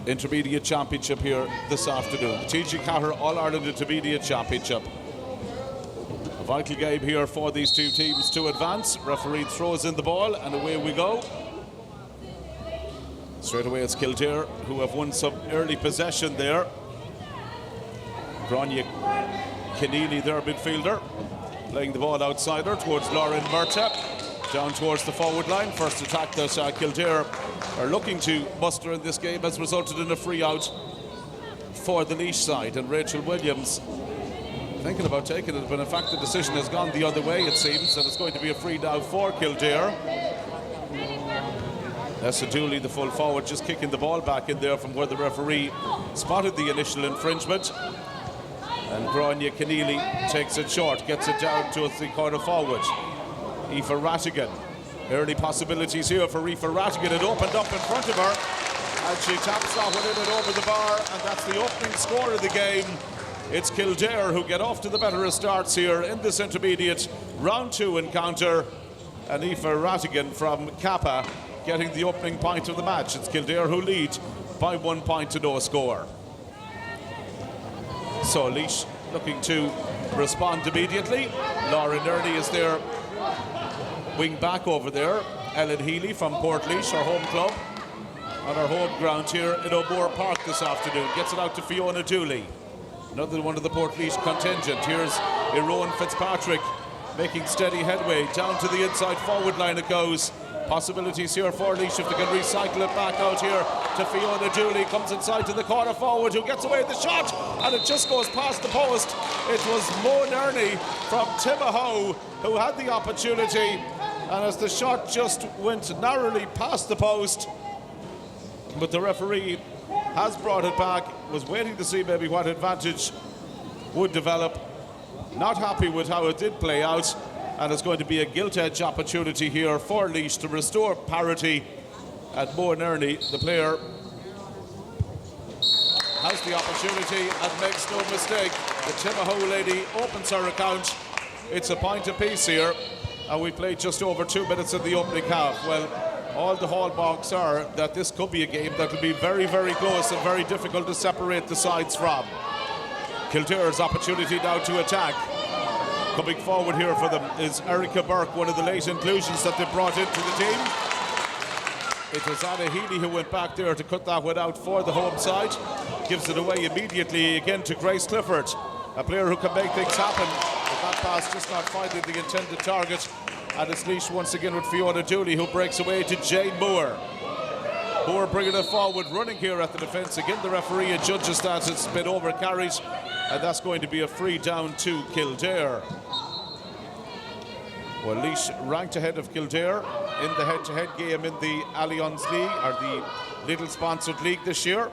Intermediate Championship here this afternoon. The TG4 All-Ireland Intermediate Championship. A vital game here for these two teams to advance. Referee throws in the ball and away we go. Straight away it's Kildare who have won some early possession there. Grania Keneally, their midfielder, playing the ball outsider towards Lauren Murta. Down towards the forward line. First attack that Kildare are looking to muster in this game has resulted in a free out for the Laois side. And Rachel Williams thinking about taking it, but in fact the decision has gone the other way, it seems, and it's going to be a free now for Kildare. Nessa Dooley, the full forward, just kicking the ball back in there from where the referee spotted the initial infringement. And Grania Keneally takes it short, gets it down to the corner forward. Aoife Rattigan. Early possibilities here for Aoife Rattigan. It opened up in front of her and she taps that one in and over the bar, and that's the opening score of the game. It's Kildare who get off to the better of starts here in this intermediate round 2 encounter, and Aoife Rattigan from Kappa getting the opening point of the match. It's Kildare who lead by 1 point to no score. So Laois looking to respond immediately. Lauren Early is there, wing back over there. Ellen Healy from Portlaoise, her home club, on her home ground here in O'Moore Park this afternoon. Gets it out to Fiona Dooley, another one of the Portlaoise contingent. Here's Eroan Fitzpatrick making steady headway down to the inside forward line it goes. Possibilities here for Laois if they can recycle it back out here to Fiona Dooley. Comes inside to the corner forward who gets away with the shot, and it just goes past the post. It was Mo Nerney from Timahoe who had the opportunity, and as the shot just went narrowly past the post, but the referee has brought it back. Was waiting to see maybe what advantage would develop. Not happy with how it did play out. And it's going to be a gilt-edge opportunity here for Laois to restore parity. And Mo Nerney, the player, has the opportunity and makes no mistake. The Timahoe lady opens her account. It's a point apiece here, and we played just over 2 minutes in the opening half. Well, all the hallmarks are that this could be a game that will be very, very close and very difficult to separate the sides from. Kildare's opportunity now to attack. Coming forward here for them is Erica Burke, one of the late inclusions that they brought into the team. It was Anna Healy who went back there to cut that one out for the home side. Gives it away immediately again to Grace Clifford, a player who can make things happen. But that pass just not finding the intended target. And it's Laois once again with Fiona Dooley, who breaks away to Jane Moore. Moore bringing it forward, running here at the defence. Again, the referee adjudges that it's been over-carried, and that's going to be a free down to Kildare. Well, Laois ranked ahead of Kildare in the head-to-head game in the Allianz League, or the Lidl-sponsored league this year.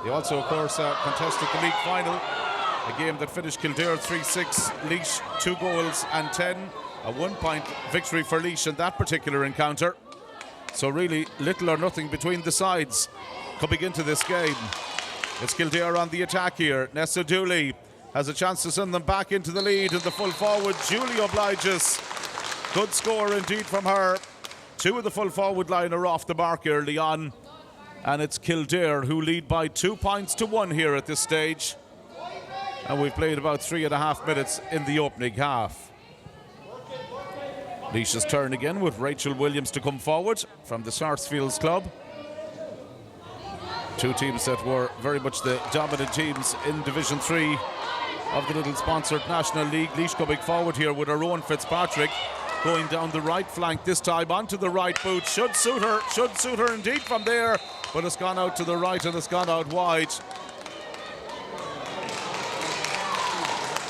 They also, of course, contested the league final, a game that finished Kildare 3-6, Laois 2 goals and 10. A 1-point victory for Laois in that particular encounter. So really little or nothing between the sides coming into this game. It's Kildare on the attack here. Nessa Dooley has a chance to send them back into the lead, and the full forward Julie obliges. Good score indeed from her. 2 of the full forward line are off the mark early on, and it's Kildare who lead by 2 points to 1 here at this stage. And we've played about 3.5 minutes in the opening half. Laois's turn again with Rachel Williams to come forward from the Sarsfields club. 2 teams that were very much the dominant teams in Division 3 of the Lidl-sponsored National League. Laois coming forward here with her own Fitzpatrick, going down the right flank this time onto the right boot. Should suit her indeed from there, but it's gone out to the right and it's gone out wide.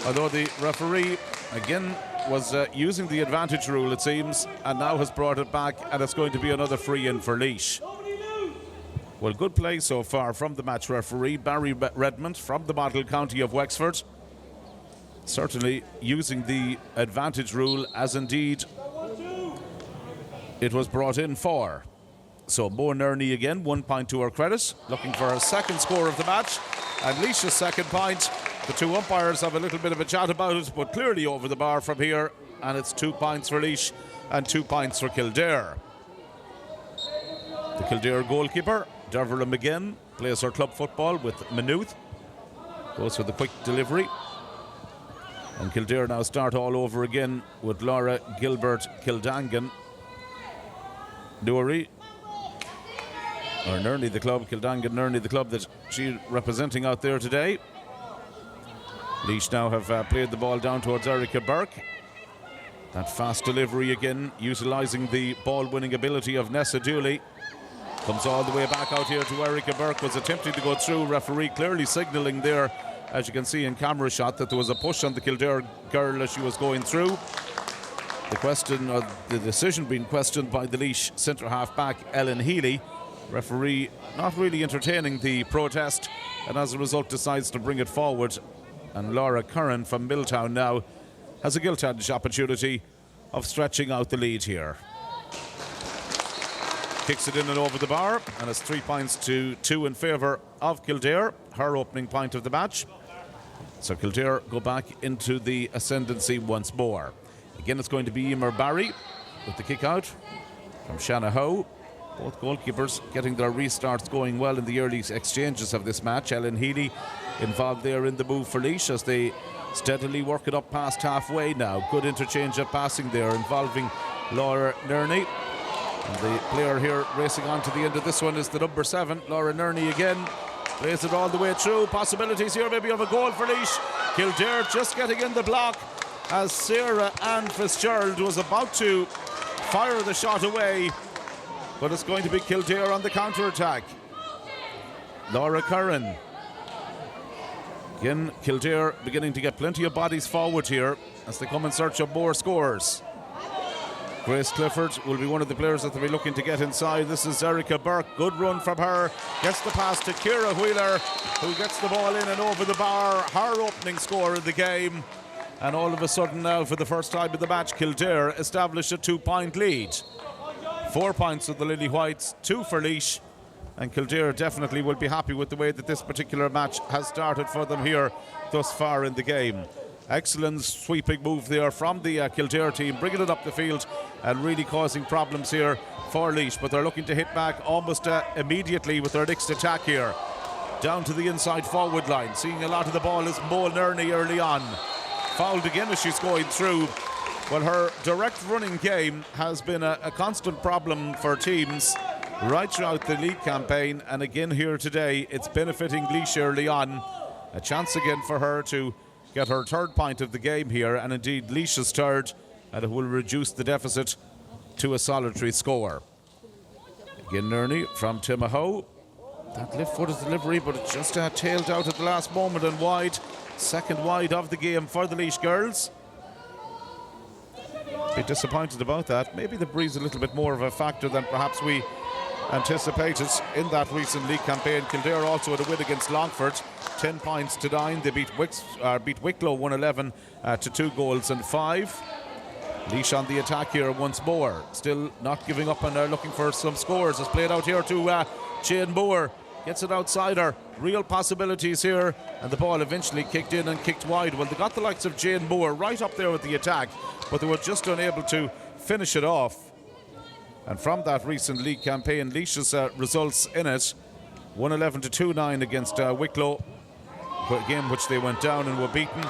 Although the referee again was using the advantage rule, it seems, and now has brought it back, and it's going to be another free in for Laois. Well, good play so far from the match referee, Barry Redmond from the model county of Wexford. Certainly using the advantage rule as indeed it was brought in for. So Mo Nerney again, 1 point to her credit, looking for her second score of the match, and Laois's second point. The 2 umpires have a little bit of a chat about it, but clearly over the bar from here, and it's 2 points for Laois and 2 points for Kildare. The Kildare goalkeeper, Derverham again plays her club football with Maynooth. Goes for the quick delivery. And Kildare now start all over again with Laura Gilbert Kildangan. Newry, or Nerney the club, Kildangan Nerney the club that she's representing out there today. Laois now have played the ball down towards Erica Burke. That fast delivery again, utilising the ball-winning ability of Nessa Dooley. Comes all the way back out here to Erica Burke, was attempting to go through. Referee clearly signalling there, as you can see in camera shot, that there was a push on the Kildare girl as she was going through. The question, or the decision being questioned by the Laois centre half back Ellen Healy. Referee not really entertaining the protest, and as a result decides to bring it forward. And Laura Curran from Milltown now has a gilt-edged opportunity of stretching out the lead here. Kicks it in and over the bar, and it's 3 points to 2 in favour of Kildare, her opening point of the match. So Kildare go back into the ascendancy once more. Again, it's going to be Emer Barry with the kick out from Shanna Howe. Both goalkeepers getting their restarts going well in the early exchanges of this match. Ellen Healy involved there in the move for Laois as they steadily work it up past halfway now. Good interchange of passing there involving Laura Nerney. And the player here racing on to the end of this one is the number 7, Laura Nerney again. Plays it all the way through. Possibilities here maybe of a goal for Laois. Kildare just getting in the block as Sarah Ann Fitzgerald was about to fire the shot away. But it's going to be Kildare on the counter-attack. Laura Curran. Again, Kildare beginning to get plenty of bodies forward here as they come in search of more scores. Grace Clifford will be one of the players that they'll be looking to get inside. This is Erica Burke. Good run from her. Gets the pass to Ciara Wheeler, who gets the ball in and over the bar. Her opening score of the game. And all of a sudden now, for the first time in the match, Kildare established a 2-point lead. 4 points for the Lily Whites, 2 for Laois. And Kildare definitely will be happy with the way that this particular match has started for them here thus far in the game. Excellent sweeping move there from the Kildare team, bringing it up the field and really causing problems here for Laois. But they're looking to hit back almost immediately with their next attack here. Down to the inside forward line. Seeing a lot of the ball is Mo Nerney early on. Fouled again as she's going through. Well, her direct running game has been a constant problem for teams right throughout the league campaign, and again here today it's benefiting Laois early on. A chance again for her to get her 3rd point of the game here, and indeed Laois's 3rd, and it will reduce the deficit to a solitary score. Again Nerney from Timahoe. That left-footed delivery, but it just tailed out at the last moment and wide. 2nd wide of the game for the Laois girls. Be disappointed about that. Maybe the breeze a little bit more of a factor than perhaps we anticipated in that recent league campaign. Kildare also had a win against Longford, 10 points to 9. They beat Wicklow 111 to 2 goals and 5. Laois on the attack here once more, still not giving up and looking for some scores. It's played out here to Jane Moore. Gets it outside her. Real possibilities here, and the ball eventually kicked in and kicked wide. Well, they got the likes of Jane Moore right up there with the attack, but they were just unable to finish it off. And from that recent league campaign, Laois's results in it: 111 to 2-9 against Wicklow, a game which they went down and were beaten,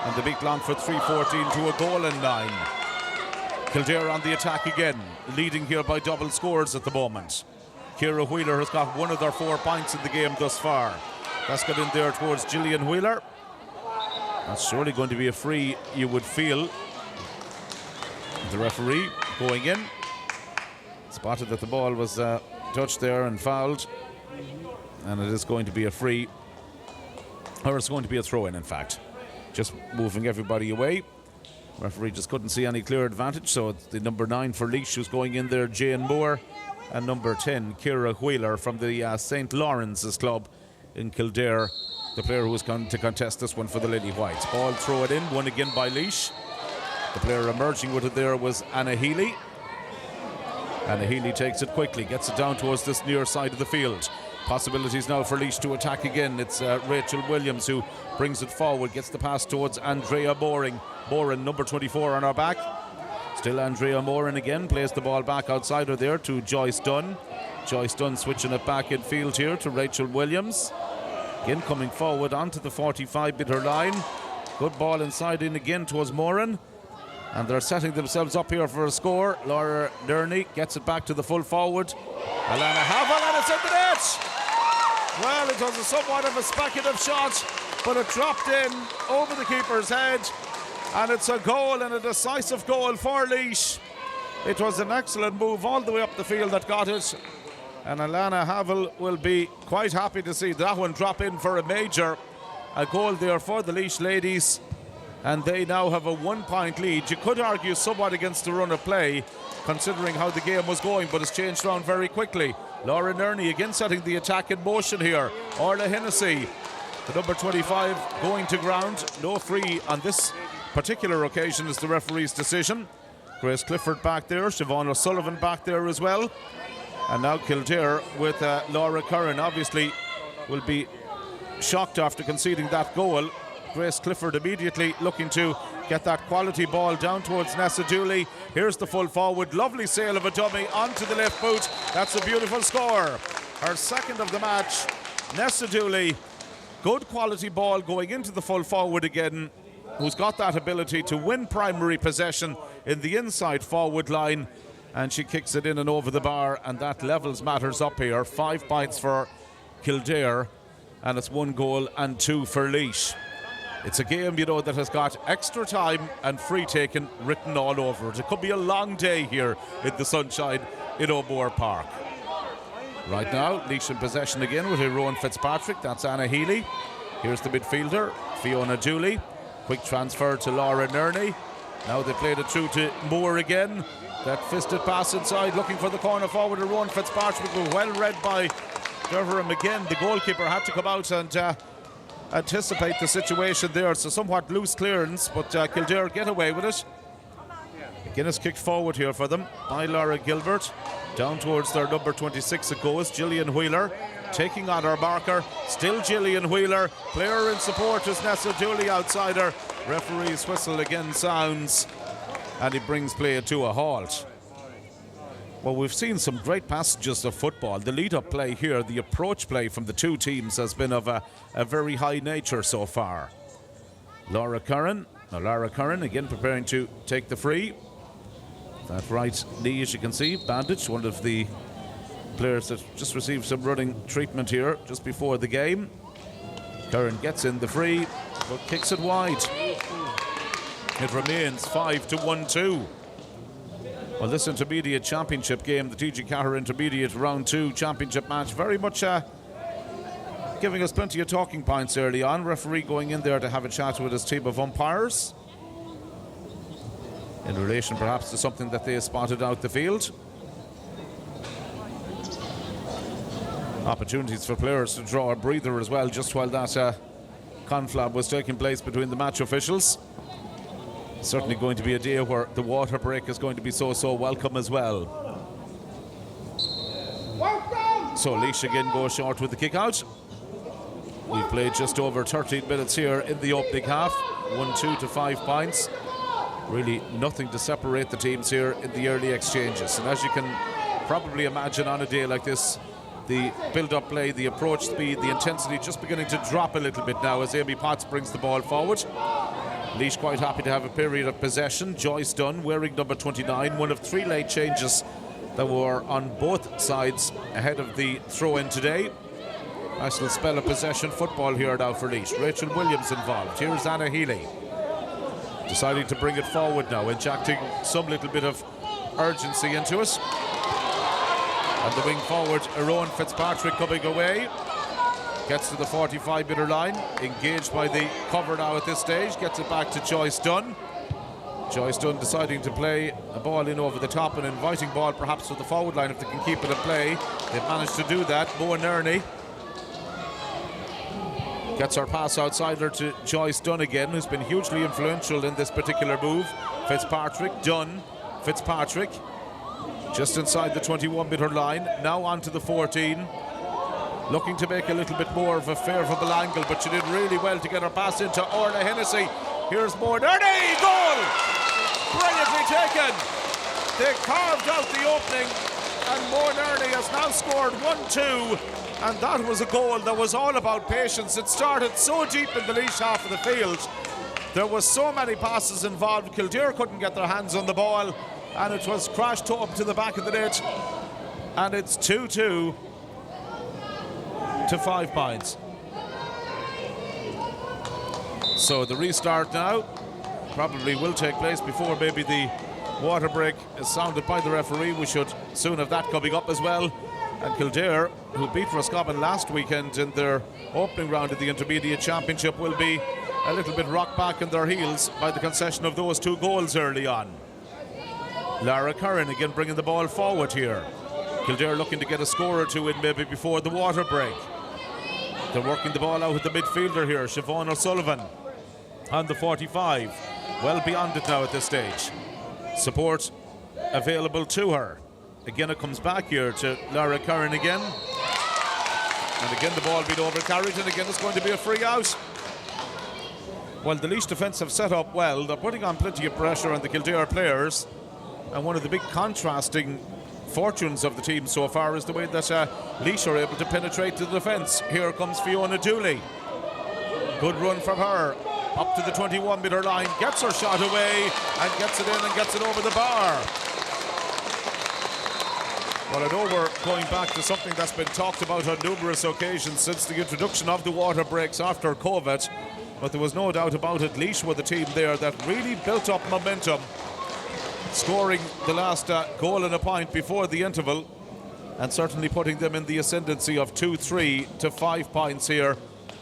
and they beat Longford 3-14 to a goal and 9. Kildare on the attack again, leading here by double scores at the moment. Ciara Wheeler has got one of their 4 points in the game thus far. That's got in there towards Gillian Wheeler. That's surely going to be a free, you would feel. The referee going in. Spotted that the ball was touched there and fouled. And it is going to be a free. Or it's going to be a throw-in, in fact. Just moving everybody away. Referee just couldn't see any clear advantage, so it's the number 9 for Laois who's going in there, Jane Moore. And number 10, Ciara Wheeler from the St. Lawrence's club in Kildare, the player who was going to contest this one for the Lily Whites. Ball throw it in, won again by Laois. The player emerging with it there was Anna Healy. Anna Healy takes it quickly, gets it down towards this near side of the field. Possibilities now for Laois to attack again. It's Rachel Williams who brings it forward, gets the pass towards Andrea Boring, number 24 on our back. Still Andrea Moran again, plays the ball back outside her there to Joyce Dunn. Joyce Dunn switching it back in field here to Rachel Williams. Again coming forward onto the 45-metre line. Good ball inside in again towards Moran. And they're setting themselves up here for a score. Laura Nerney gets it back to the full forward. Alana Havel, and it's in the net! Well, it was a somewhat of a speculative shot, but it dropped in over the keeper's head. And it's a goal, and a decisive goal for Laois. It was an excellent move all the way up the field that got it. And Alana Havel will be quite happy to see that one drop in for a goal there for the Laois ladies. And they now have a 1-point lead. You could argue somewhat against the run of play, considering how the game was going, but it's changed around very quickly. Laura Nerney again setting the attack in motion here. Orla Hennessy, the number 25, going to ground. No free on this particular occasion is the referee's decision. Grace Clifford back there, Siobhan O'Sullivan back there as well. And now Kildare with Laura Curran. Obviously will be shocked after conceding that goal. Grace Clifford immediately looking to get that quality ball down towards Nessa Dooley. Here's the full forward, lovely sail of a dummy onto the left boot. That's a beautiful score. Her second of the match. Nessa Dooley, good quality ball going into the full forward again, who's got that ability to win primary possession in the inside forward line, and she kicks it in and over the bar, and that levels matters up here. 5 points for Kildare, and it's 1 goal and 2 for Laois. It's a game, you know, that has got extra time and free taken written all over it. It could be a long day here in the sunshine in O'Moore Park. Right now, Laois in possession again with Rowan Fitzpatrick. That's Anna Healy. Here's the midfielder, Fiona Dooley. Quick transfer to Laura Nerney. Now they played it through to Moore again. That fisted pass inside, looking for the corner forward to Rowan Fitzpatrick. Well read by Deverham again. The goalkeeper had to come out and anticipate the situation there. It's a somewhat loose clearance, but Kildare get away with it. Again, it's kicked forward here for them by Laura Gilbert. Down towards their number 26 it goes, Gillian Wheeler. Taking on her marker, still Gillian Wheeler. Player in support is Nessa Dooley outside her. Referee's whistle again sounds, and he brings play to a halt. Well, we've seen some great passages of football. The lead-up play here, the approach play from the two teams has been of a very high nature so far. Laura Curran again preparing to take the free. That right knee, as you can see, bandaged. One of the players that just received some running treatment here just before the game. Curran gets in the free, but kicks it wide. It remains 5-1-2. Well, this intermediate championship game, the TG4 intermediate round 2 championship match, very much giving us plenty of talking points early on. Referee going in there to have a chat with his team of umpires in relation perhaps to something that they spotted out the field. Opportunities for players to draw a breather as well, just while that conflab was taking place between the match officials. Certainly going to be a day where the water break is going to be so welcome as well. So Laois again goes short with the kick out. We've played just over 13 minutes here in the opening half. 1-2 to 5 points. Really nothing to separate the teams here in the early exchanges. And as you can probably imagine on a day like this, the build-up play, the approach speed, the intensity just beginning to drop a little bit now as Amy Potts brings the ball forward. Laois quite happy to have a period of possession. Joyce Dunn wearing number 29, one of 3 late changes that were on both sides ahead of the throw-in today. Nice little spell of possession football here now for Laois. Rachel Williams involved. Here's Anna Healy deciding to bring it forward now, injecting some little bit of urgency into it. And the wing forward, Rowan Fitzpatrick coming away. Gets to the 45-metre line, engaged by the cover now at this stage, gets it back to Joyce Dunn. Joyce Dunn deciding to play a ball in over the top, an inviting ball perhaps to the forward line if they can keep it in play. They've managed to do that. Moa Nerney gets her pass outside her to Joyce Dunn again, who's been hugely influential in this particular move. Fitzpatrick, Dunn, Fitzpatrick, just inside the 21-metre line, now onto the 14. Looking to make a little bit more of a favourable angle, but she did really well to get her pass into Orla Hennessy. Here's Moa Nerney, goal! brilliantly taken. They carved out the opening, and Molinari has now scored 1-2, and that was a goal that was all about patience. It started so deep in the Laois half of the field. There was so many passes involved. Kildare couldn't get their hands on the ball, and it was crashed up to the back of the net, and it's 2-2 to 5 points. So the restart now probably will take place before maybe the water break is sounded by the referee. We should soon have that coming up as well. And Kildare, who beat Roscommon last weekend in their opening round of the Intermediate Championship, will be a little bit rocked back in their heels by the concession of those 2 goals early on. Lara Curran again bringing the ball forward here. Kildare looking to get a score or 2 in maybe before the water break. They're working the ball out with the midfielder here, Siobhan O'Sullivan, on the 45. Well beyond it now at this stage. Support available to her. Again, it comes back here to Lara Curran again. And again, the ball being overcarried, and again, it's going to be a free out. Well, the Laois defence have set up well. They're putting on plenty of pressure on the Kildare players. And one of the big contrasting fortunes of the team so far is the way that Laois are able to penetrate the defence. Here comes Fiona Dooley. Good run from her. Up to the 21-metre line, gets her shot away and gets it in and gets it over the bar. Well, I know we're going back to something that's been talked about on numerous occasions since the introduction of the water breaks after COVID, but there was no doubt about it. Laois were the team there that really built up momentum, scoring the last goal and a point before the interval, and certainly putting them in the ascendancy of 2-3 to 5 points here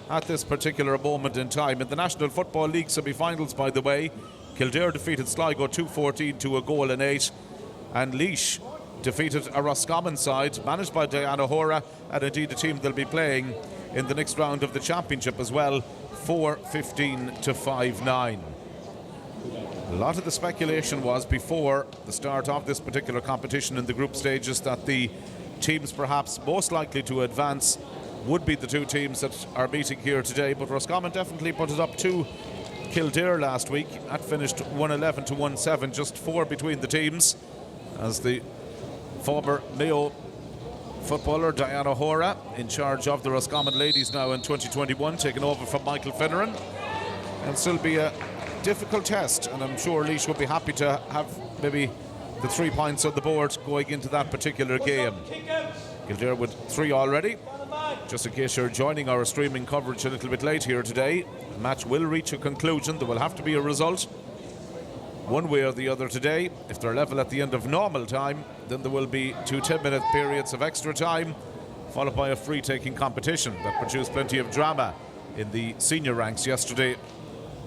at this particular moment in time. In the National Football League semi-finals, by the way, Kildare defeated Sligo 2-14 to a goal and 8, and Laois defeated a Roscommon side managed by Diana Hora, and indeed a team they'll be playing in the next round of the championship as well, 4-15 to 5-9. A lot of the speculation was before the start of this particular competition in the group stages that the teams perhaps most likely to advance would be the 2 teams that are meeting here today, but Roscommon definitely put it up to Kildare last week. That finished 111 to 1-7, just 4 between the teams, as the former Mayo footballer Diana Hora, in charge of the Roscommon ladies now in 2021, taking over from Michael Finneran. And still be a difficult test, and I'm sure Laois will be happy to have maybe the 3 points on the board going into that particular game. Kildare with 3 already. Just in case you're joining our streaming coverage a little bit late here today, the match will reach a conclusion. There will have to be a result one way or the other today. If they're level at the end of normal time, then there will be 2 10-minute periods of extra time, followed by a free-taking competition that produced plenty of drama in the senior ranks yesterday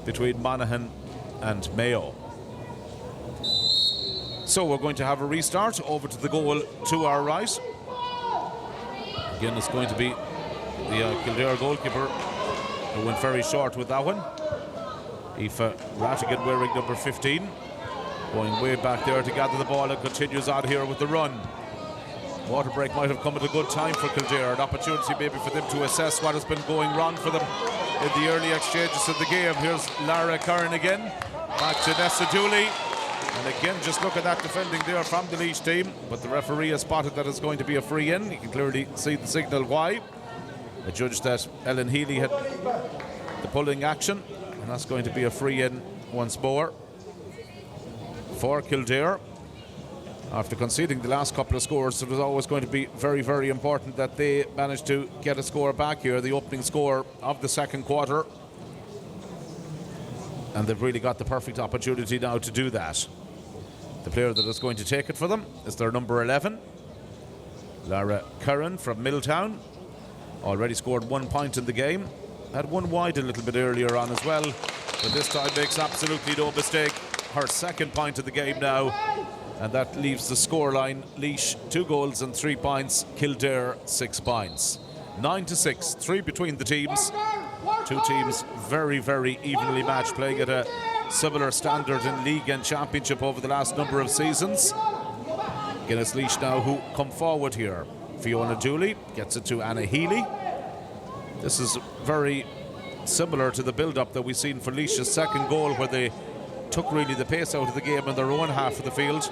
between Monaghan and Mayo. So we're going to have a restart. Over to the goal to our right. Again, it's going to be the Kildare goalkeeper who went very short with that one. Aoife Rattigan wearing number 15, going way back there to gather the ball, and continues on here with the run. Water break might have come at a good time for Kildare, an opportunity maybe for them to assess what has been going wrong for them in the early exchanges of the game. Here's Lara Curran again, back to Nessa Dooley, and again just look at that defending there from the Laois team, but the referee has spotted that it's going to be a free in. You can clearly see the signal why. A judge that Ellen Healy had the pulling action, and that's going to be a free in once more for Kildare. After conceding the last couple of scores, it was always going to be very, very important that they managed to get a score back here, the opening score of the second quarter. And they've really got the perfect opportunity now to do that. The player that is going to take it for them is their number 11, Lara Curran from Milltown. Already scored 1 point in the game. Had one wide a little bit earlier on as well, but this time makes absolutely no mistake. Her 2nd point of the game now, and that leaves the scoreline: Laois 2 goals and 3 points, Kildare 6 points. 9-6, 3 between the teams. 2 teams very, very evenly matched, playing at a similar standard in league and championship over the last number of seasons. Guinness Laois now who come forward here. Fiona Dooley gets it to Anna Healy. This is very similar to the build-up that we've seen for Laois' second goal, where they took really the pace out of the game in their own half of the field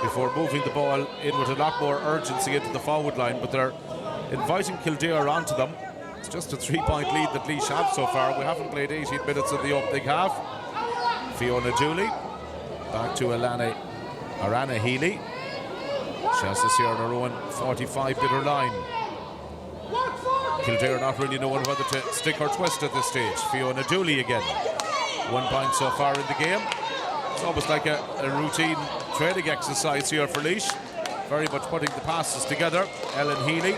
before moving the ball in with a lot more urgency into the forward line, but they're inviting Kildare onto them. It's just a 3-point lead that Laois have so far. We haven't played 18 minutes of the opening half. Fiona Dooley back to Arana Healy. She has this here on her own 45-metre line. Kildare not really knowing whether to stick or twist at this stage. Fiona Dooley again. 1 point so far in the game. It's almost like a routine training exercise here for Laois. Very much putting the passes together. Ellen Healy.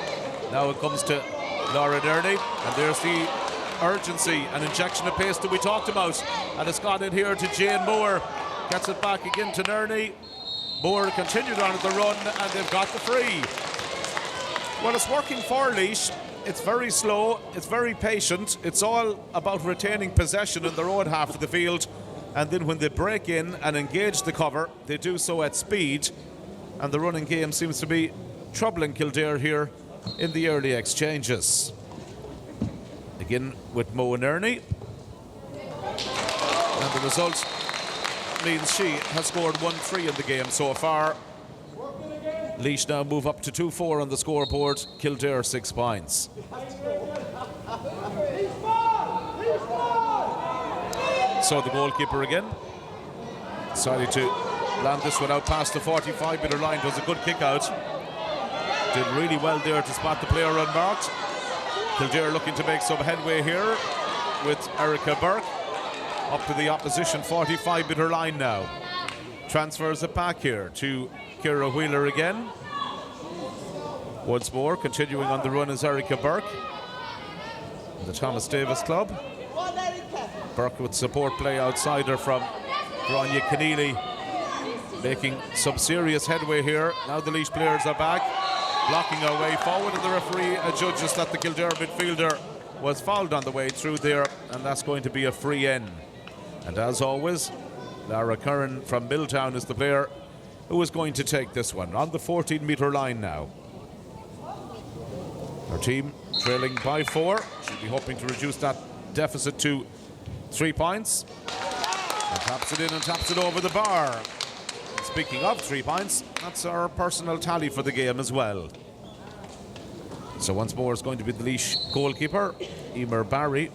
Now it comes to Laura Nerney. And there's the urgency and injection of pace that we talked about. And it's gone in here to Jane Moore. Gets it back again to Nerney. Moore continued on at the run and they've got the free. Well, it's working for Laois. It's very slow, it's very patient. It's all about retaining possession in their own half of the field. And then when they break in and engage the cover, they do so at speed. And the running game seems to be troubling Kildare here in the early exchanges. Again with Mo Nerney. And the result means she has scored 1-3 in the game so far. Laois now move up to 2-4 on the scoreboard. Kildare 6 points. So the goalkeeper again decided to land this one out past the 45-metre line. It was a good kick out. Did really well there to spot the player unmarked. Kildare looking to make some headway here with Erica Burke up to the opposition 45-metre line now. Transfers it back here to Ciara Wheeler again. Once more, continuing on the run is Erica Burke. The Thomas Davis club. Burke with support play outside her from Grania Keneally. Making some serious headway here. Now the Laois players are back. Blocking our way forward, and the referee adjudges that the Kildare midfielder was fouled on the way through there, and that's going to be a free in. And as always, Lara Curran from Milltown is the player who is going to take this one on the 14-metre line now. Her team trailing by 4. She'll be hoping to reduce that deficit to 3 points. And taps it in and taps it over the bar. And speaking of 3 points, that's our personal tally for the game as well. So once more it's going to be the Laois goalkeeper, Emer Barry,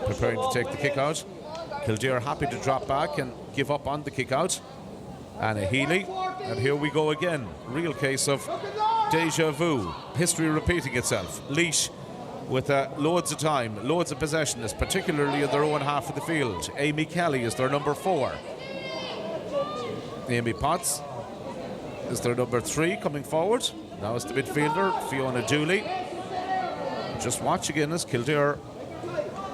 preparing to take the kick out. Kildare happy to drop back and give up on the kick out. Anna Healy, and here we go again. Real case of deja vu, history repeating itself. Laois with loads of time, loads of possession, particularly in their own half of the field. Amy Kelly is their number 4. Amy Potts is their number 3 coming forward. Now it's the midfielder, Fiona Dooley. Just watch again as Kildare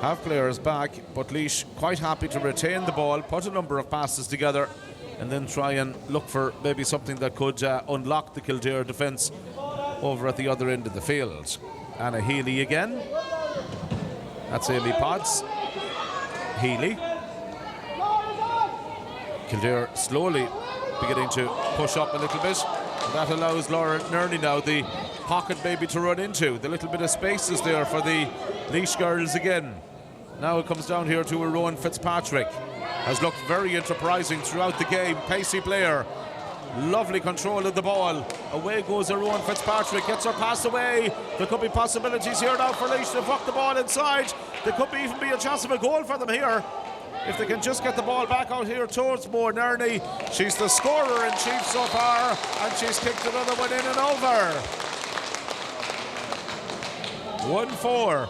have players back, but Laois quite happy to retain the ball, put a number of passes together, and then try and look for maybe something that could unlock the Kildare defence over at the other end of the field. Anna Healy again. That's Amy Potts. Healy. Kildare slowly beginning to push up a little bit. And that allows Laura Nerney now the pocket maybe to run into. The little bit of space is there for the Laois girls again. Now it comes down here to Rowan Fitzpatrick. Has looked very enterprising throughout the game. Pacey player. Lovely control of the ball. Away goes Rowan Fitzpatrick. Gets her pass away. There could be possibilities here now for Laois to fuck the ball inside. There could even be a chance of a goal for them here if they can just get the ball back out here towards Mo Nerney. She's the scorer in chief so far, and she's kicked another one in and over. 1-4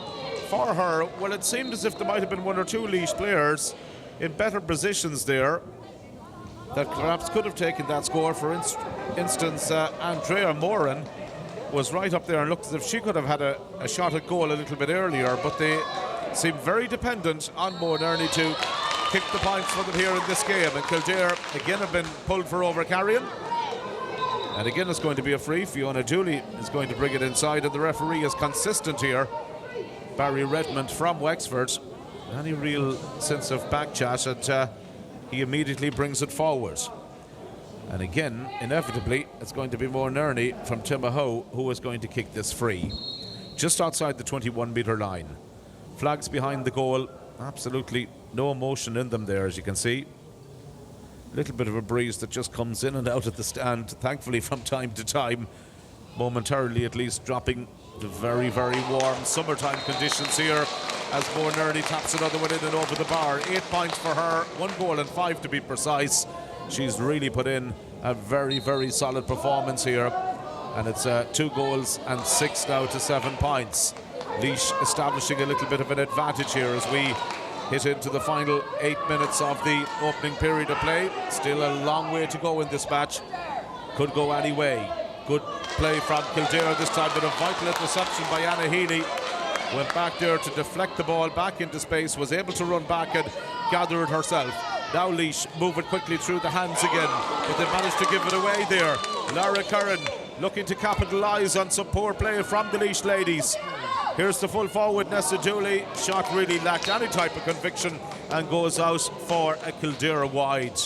for her. Well, it seemed as if there might have been 1 or 2 Laois players in better positions there that perhaps could have taken that score. For instance, Andrea Moran was right up there and looked as if she could have had a shot at goal a little bit earlier, but they seem very dependent on Mo Nerney to kick the points for them here in this game. And Kildare again have been pulled for over-carrying. And again it's going to be a free. Fiona Dooley is going to bring it inside, and the referee is consistent here. Barry Redmond from Wexford. Any real sense of back chat, and he immediately brings it forward. And again, inevitably, it's going to be Mo Nerney from Timahoe who is going to kick this free. Just outside the 21-metre line. Flags behind the goal. Absolutely no motion in them there, as you can see. Little bit of a breeze that just comes in and out at the stand, thankfully from time to time, momentarily at least, dropping the very, very warm summertime conditions here as Moore Nerney taps another one in and over the bar. 8 points for her, 1 goal and 5 to be precise. She's really put in a very, very solid performance here, and it's 2 goals and 6 now to 7 points. Laois establishing a little bit of an advantage here as we hit into the final 8 minutes of the opening period of play. Still a long way to go in this match. Could go any way. Good play from Kildare this time, but a vital interception by Anna Healy. Went back there to deflect the ball back into space, was able to run back and gather it herself. Now Laois move it quickly through the hands again, but they managed to give it away there. Lara Curran looking to capitalise on some poor play from the Laois ladies. Here's the full forward, Nessa Dooley. Shot really lacked any type of conviction and goes out for a Kildare wide.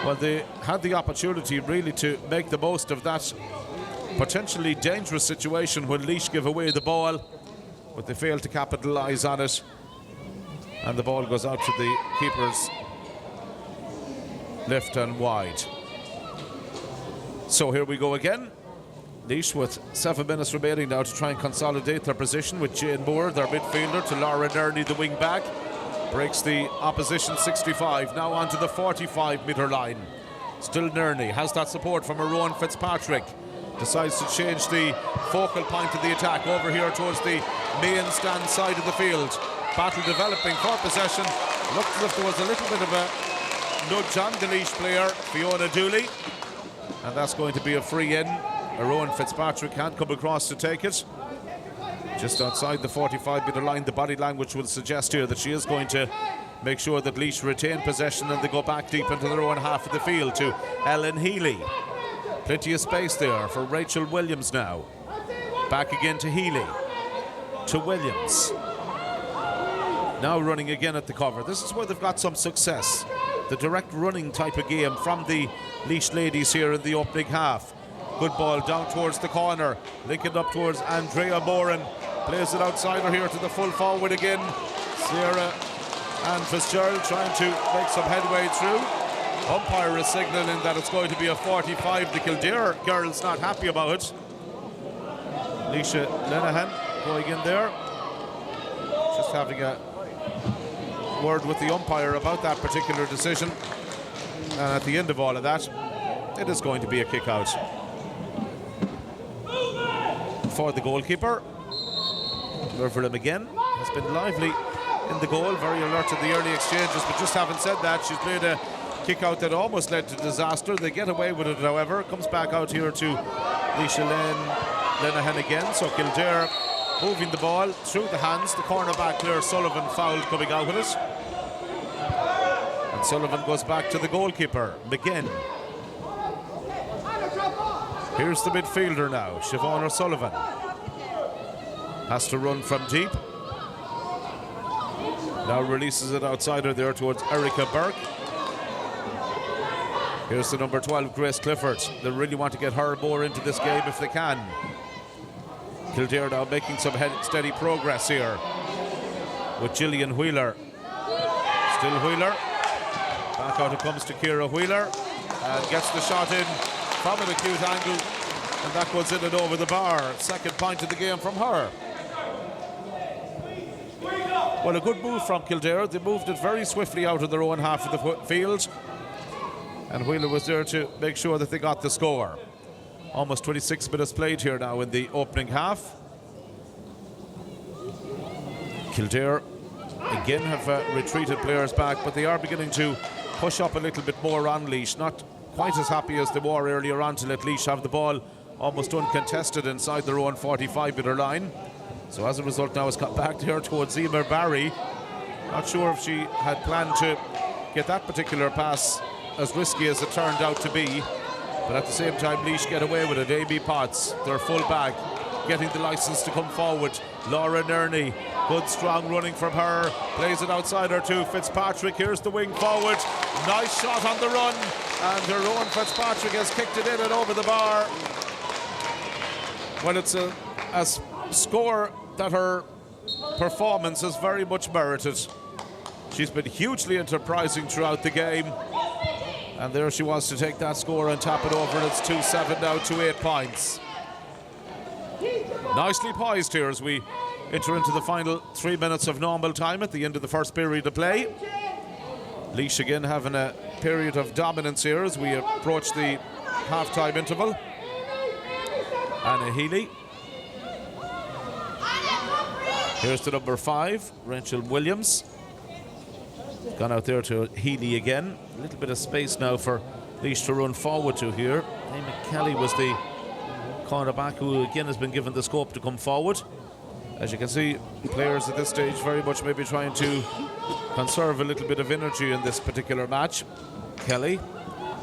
Well, they had the opportunity really to make the most of that potentially dangerous situation when Laois give away the ball, but they failed to capitalise on it, and the ball goes out to the keepers left and wide. So here we go again. Laois with 7 minutes remaining now to try and consolidate their position with Jane Moore, their midfielder, to Laura Nerney, the wing back. Breaks the opposition 65, now onto the 45-metre line. Still Nerney, has that support from Rowan Fitzpatrick. Decides to change the focal point of the attack over here towards the main stand side of the field. Battle developing for possession. Looked as if there was a little bit of a nudge on the Laois player, Fiona Dooley. And that's going to be a free in. Rowan Fitzpatrick can't come across to take it. Just outside the 45-metre line, the body language will suggest here that she is going to make sure that Laois retain possession and they go back deep into their own half of the field to Ellen Healy. Plenty of space there for Rachel Williams now. Back again to Healy. To Williams. Now running again at the cover. This is where they've got some success. The direct running type of game from the Laois ladies here in the opening half. Good ball down towards the corner. Linking up towards Andrea Moran. Plays it outside her here to the full forward again. Sarah Ann Fitzgerald trying to make some headway through. Umpire is signalling that it's going to be a 45. The Kildare girls not happy about it. Leisha Lenahan going in there. Just having a word with the umpire about that particular decision. And at the end of all of that, it is going to be a kick out for the goalkeeper. Riverham again has been lively in the goal, very alert to the early exchanges, but just having said that, she's played a kick out that almost led to disaster. They get away with it, however. It comes back out here to Leisha Lenahan again. So Kildare moving the ball through the hands. The cornerback Claire Sullivan fouled coming out with it. And Sullivan goes back to the goalkeeper, McGinn. Here's the midfielder now, Siobhan O'Sullivan. Has to run from deep. Now releases it outside her there towards Erica Burke. Here's the number 12, Grace Clifford. They really want to get her more into this game if they can. Kildare now making some steady progress here with Gillian Wheeler. Still Wheeler. Back out it comes to Ciara Wheeler and gets the shot in from an acute angle, and that goes in and over the bar. Second point of the game from her. Well, a good move from Kildare. They moved it very swiftly out of their own half of the field, and Wheeler was there to make sure that they got the score. Almost 26 minutes played here now in the opening half. Kildare again have retreated players back, but they are beginning to push up a little bit more on Laois. Not quite as happy as they were earlier on to let Laois have the ball almost uncontested inside their own 45-metre line. So as a result now it's got back there towards Emer Barry. Not sure if she had planned to get that particular pass as risky as it turned out to be, but at the same time Laois get away with it. Amy Potts, their full back, getting the license to come forward. Laura Nerney, good strong running from her, plays it outside her to Fitzpatrick. Here's the wing forward, nice shot on the run, and her own Fitzpatrick has kicked it in and over the bar. Well, it's a score that her performance has very much merited. She's been hugely enterprising throughout the game, And there she was to take that score and tap it over, and it's 2-7 now to 8 points. Nicely poised here as we enter into the final 3 minutes of normal time at the end of the first period of play. Laois again having a period of dominance here as we approach the half-time interval. Anna Healy. Here's the number 5, Rachel Williams. Gone out there to Healy again. A little bit of space now for Laois to run forward to here. Amy Kelly was the cornerback who again has been given the scope to come forward. As you can see, players at this stage very much maybe trying to conserve a little bit of energy in this particular match. Kelly,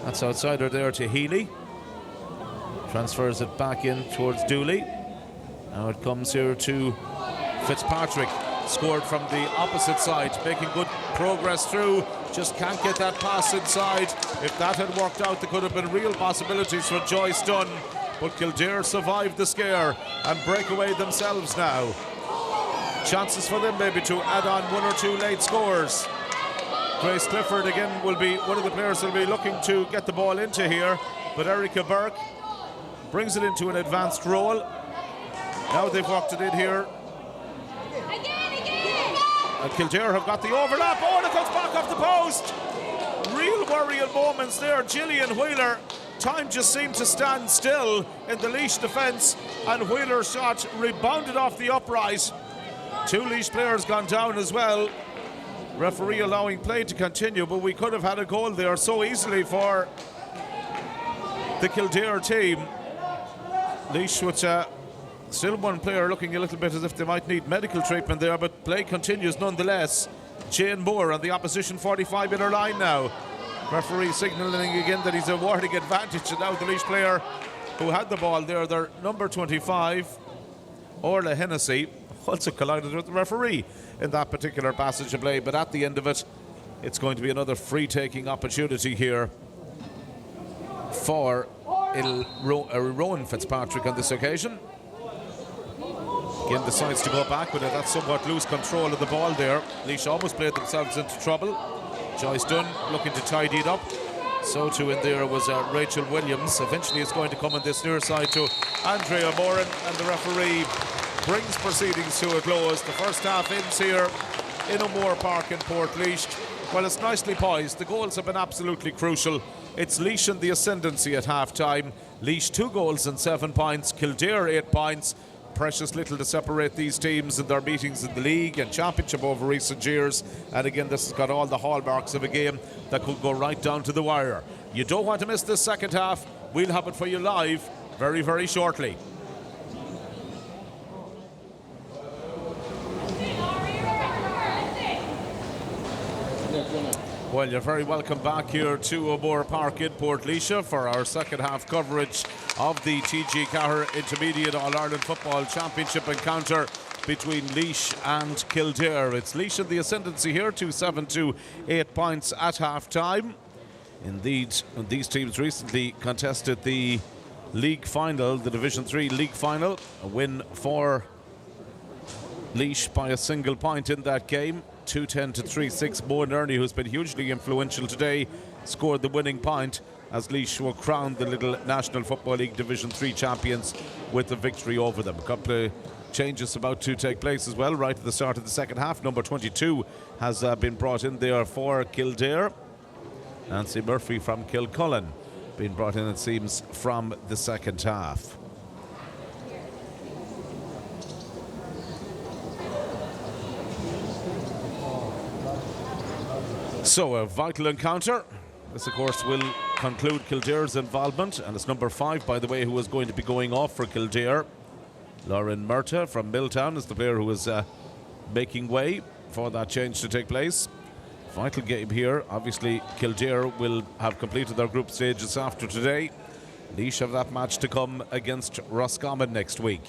that's outsider there to Healy. Transfers it back in towards Dooley. Now it comes here to Fitzpatrick. Scored from the opposite side, making good progress through. Just can't get that pass inside. If that had worked out, there could have been real possibilities for Joyce Dunn. But Kildare survived the scare and break away themselves now. Chances for them maybe to add on 1 or 2 late scores. Grace Clifford again will be one of the players who will be looking to get the ball into here. But Erica Burke brings it into an advanced role. Now they've walked it in here. And Kildare have got the overlap. Oh, and it comes back off the post. Real worrying moments there. Gillian Wheeler. Time just seemed to stand still in the Laois defence, and Wheeler's shot rebounded off the upright. 2 Laois players gone down as well. Referee allowing play to continue, but we could have had a goal there so easily for the Kildare team. Laois with still one player looking a little bit as if they might need medical treatment there, but play continues nonetheless. Jane Moore on the opposition 45-metre line now. Referee signalling again that he's awarding advantage, and now the Laois player who had the ball there, their number 25, Orla Hennessy, also collided with the referee in that particular passage of play, but at the end of it, it's going to be another free-taking opportunity here for Rowan Fitzpatrick on this occasion. Again decides to go back with it. That's somewhat loose control of the ball there. Laois almost played themselves into trouble. Joyce Dunn looking to tidy it up. So too in there was Rachel Williams. Eventually it's going to come on this near side to Andrea Moran, and the referee brings proceedings to a close. The first half ends here in O'Moore Park in Portlaoise. Well, it's nicely poised. The goals have been absolutely crucial. It's Laois in the ascendancy at half-time. Laois 2 goals and 7 points. Kildare 8 points. Precious little to separate these teams in their meetings in the league and championship over recent years. And again, this has got all the hallmarks of a game that could go right down to the wire. You don't want to miss this second half. We'll have it for you live very, very shortly. Well, you're very welcome back here to O'Moore Park in Portlaoise for our second half coverage of the TG4 Intermediate All-Ireland Football Championship encounter between Laois and Kildare. It's Laois in the ascendancy here, 2-7 to 8 points at half-time. Indeed, these teams recently contested the league final, the Division 3 league final. A win for Laois by a single point in that game. 2-10 to 3-6. Mo Nerney, who's been hugely influential today, scored the winning point as Laois were crowned the Little National Football League Division 3 champions with a victory over them. A couple of changes about to take place as well right at the start of the second half. Number 22 has been brought in there for Kildare. Nancy Murphy from Kilcullen being brought in, it seems, from the second half. So a vital encounter. This, of course, will conclude Kildare's involvement, and it's number 5, by the way, who is going to be going off for Kildare. Lauren Murta from Milltown is the player who is making way for that change to take place. Vital game here. Obviously, Kildare will have completed their group stages after today. Laois have that match to come against Roscommon next week.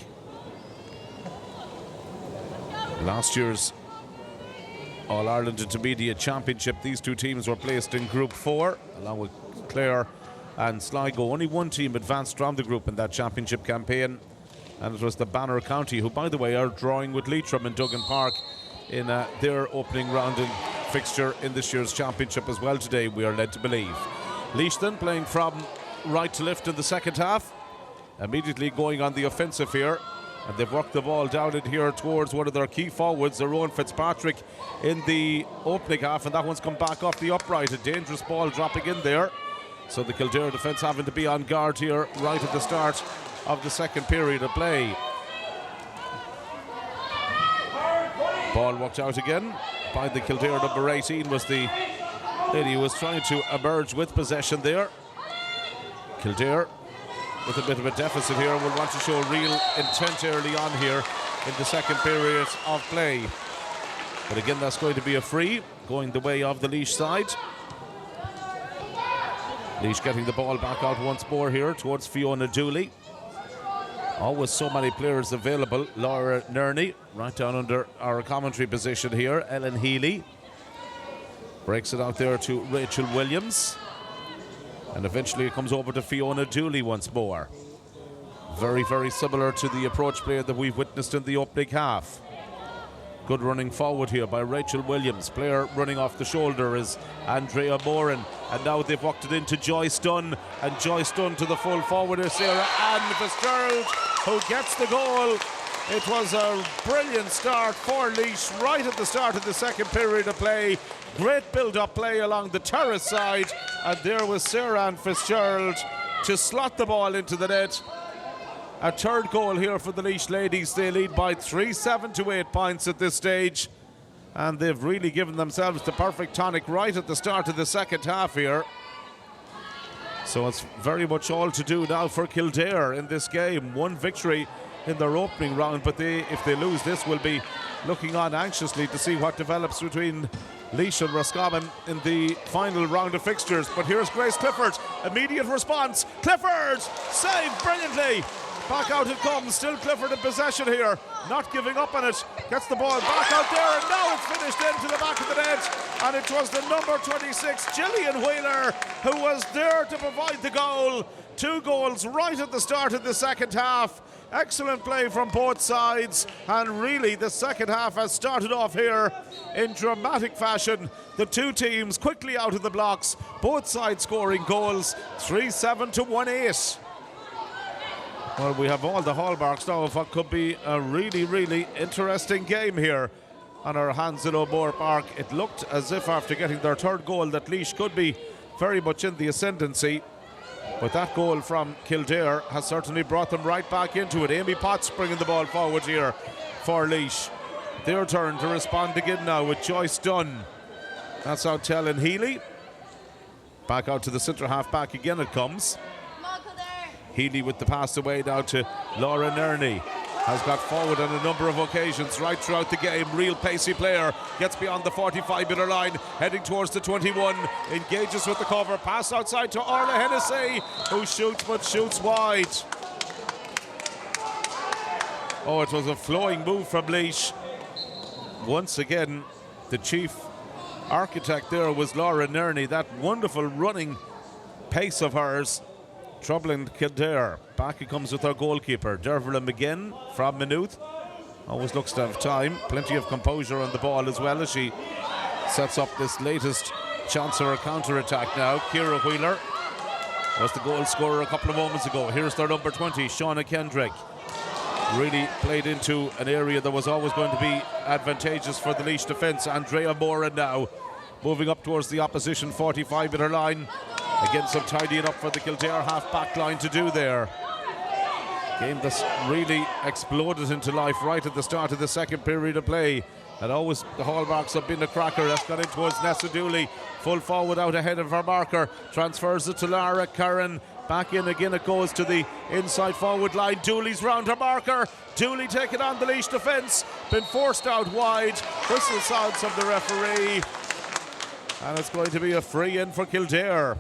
Last year's All-Ireland Intermediate Championship, these two teams were placed in Group 4, along with Clare and Sligo. Only one team advanced from the group in that championship campaign, and it was the Banner County, who, by the way, are drawing with Leitrim in Duggan Park in their opening round in fixture in this year's championship as well today, we are led to believe. Laois then playing from right to left in the second half, immediately going on the offensive here, and they've worked the ball down in here towards one of their key forwards, Rowan Fitzpatrick, in the opening half, and that one's come back off the upright. A dangerous ball dropping in there, so the Kildare defence having to be on guard here right at the start of the second period of play. Ball worked out again by the Kildare number 18, was the lady who was trying to emerge with possession there. Kildare with a bit of a deficit here will want to show real intent early on here in the second period of play. But again, that's going to be a free going the way of the Laois side. Laois getting the ball back out once more here towards Fiona Dooley. Always so many players available. Laura Nerney right down under our commentary position here. Ellen Healy breaks it out there to Rachel Williams, and eventually it comes over to Fiona Dooley once more. Very, very similar to the approach play that we've witnessed in the opening half. Good running forward here by Rachel Williams. Player running off the shoulder is Andrea Moran, and now they've walked it into Joyce Dunn, and Joyce Dunn to the full forward is Sarah Ann Fitzgerald, who gets the goal. It was a brilliant start for Laois right at the start of the second period of play. Great build-up play along the terrace side, and there was Sarah Ann Fitzgerald to slot the ball into the net. A third goal here for the Laois ladies. They lead by 3-7 to 8 points at this stage, and they've really given themselves the perfect tonic right at the start of the second half here. So it's very much all to do now for Kildare in this game. One victory in their opening round, but if they lose this, will be looking on anxiously to see what develops between Laois and Roscommon in the final round of fixtures. But here's Grace Clifford, immediate response. Clifford saved brilliantly. Back out it comes, still Clifford in possession here, not giving up on it, gets the ball back out there, and now it's finished into the back of the net, and it was the number 26 Gillian Wheeler who was there to provide the goal. 2 goals right at the start of the second half. Excellent play from both sides, and really the second half has started off here in dramatic fashion. The two teams quickly out of the blocks, both sides scoring goals, 3-7 to 1-8. Well, we have all the hallmarks now of what could be a really, really interesting game here on our hands in O'Moore Park. It looked as if after getting their third goal that Laois could be very much in the ascendancy, but that goal from Kildare has certainly brought them right back into it. Amy Potts bringing the ball forward here for Laois. Their turn to respond again now with Joyce Dunn. That's out to Ellen Healy. Back out to the centre half back again it comes. Healy with the pass away now to Laura Nerney. Has got forward on a number of occasions right throughout the game. Real pacey player. Gets beyond the 45-metre line, heading towards the 21. Engages with the cover. Pass outside to Orla Hennessy, who shoots but shoots wide. Oh, it was a flowing move from Laois. Once again, the chief architect there was Laura Nerney. That wonderful running pace of hers troubling Kildare. Back it comes with our goalkeeper, Dervla McGinn from Maynooth. Always looks to have time. Plenty of composure on the ball as well as she sets up this latest chance for a counter-attack now. Ciara Wheeler was the goal scorer a couple of moments ago. Here's their number 20, Shauna Kendrick. Really played into an area that was always going to be advantageous for the Laois defence. Andrea Moran now moving up towards the opposition 45-metre line. Again, some tidying up for the Kildare half-back line to do there. Game that's really exploded into life right at the start of the second period of play. And always the hallmarks have been a cracker. That's got in towards Nessa Dooley. Full forward out ahead of her marker. Transfers it to Lara Curran. Back in again it goes to the inside forward line. Dooley's round her marker. Dooley taking on the Laois defence. Been forced out wide. Whistle sounds from the referee. And it's going to be a free in for Kildare.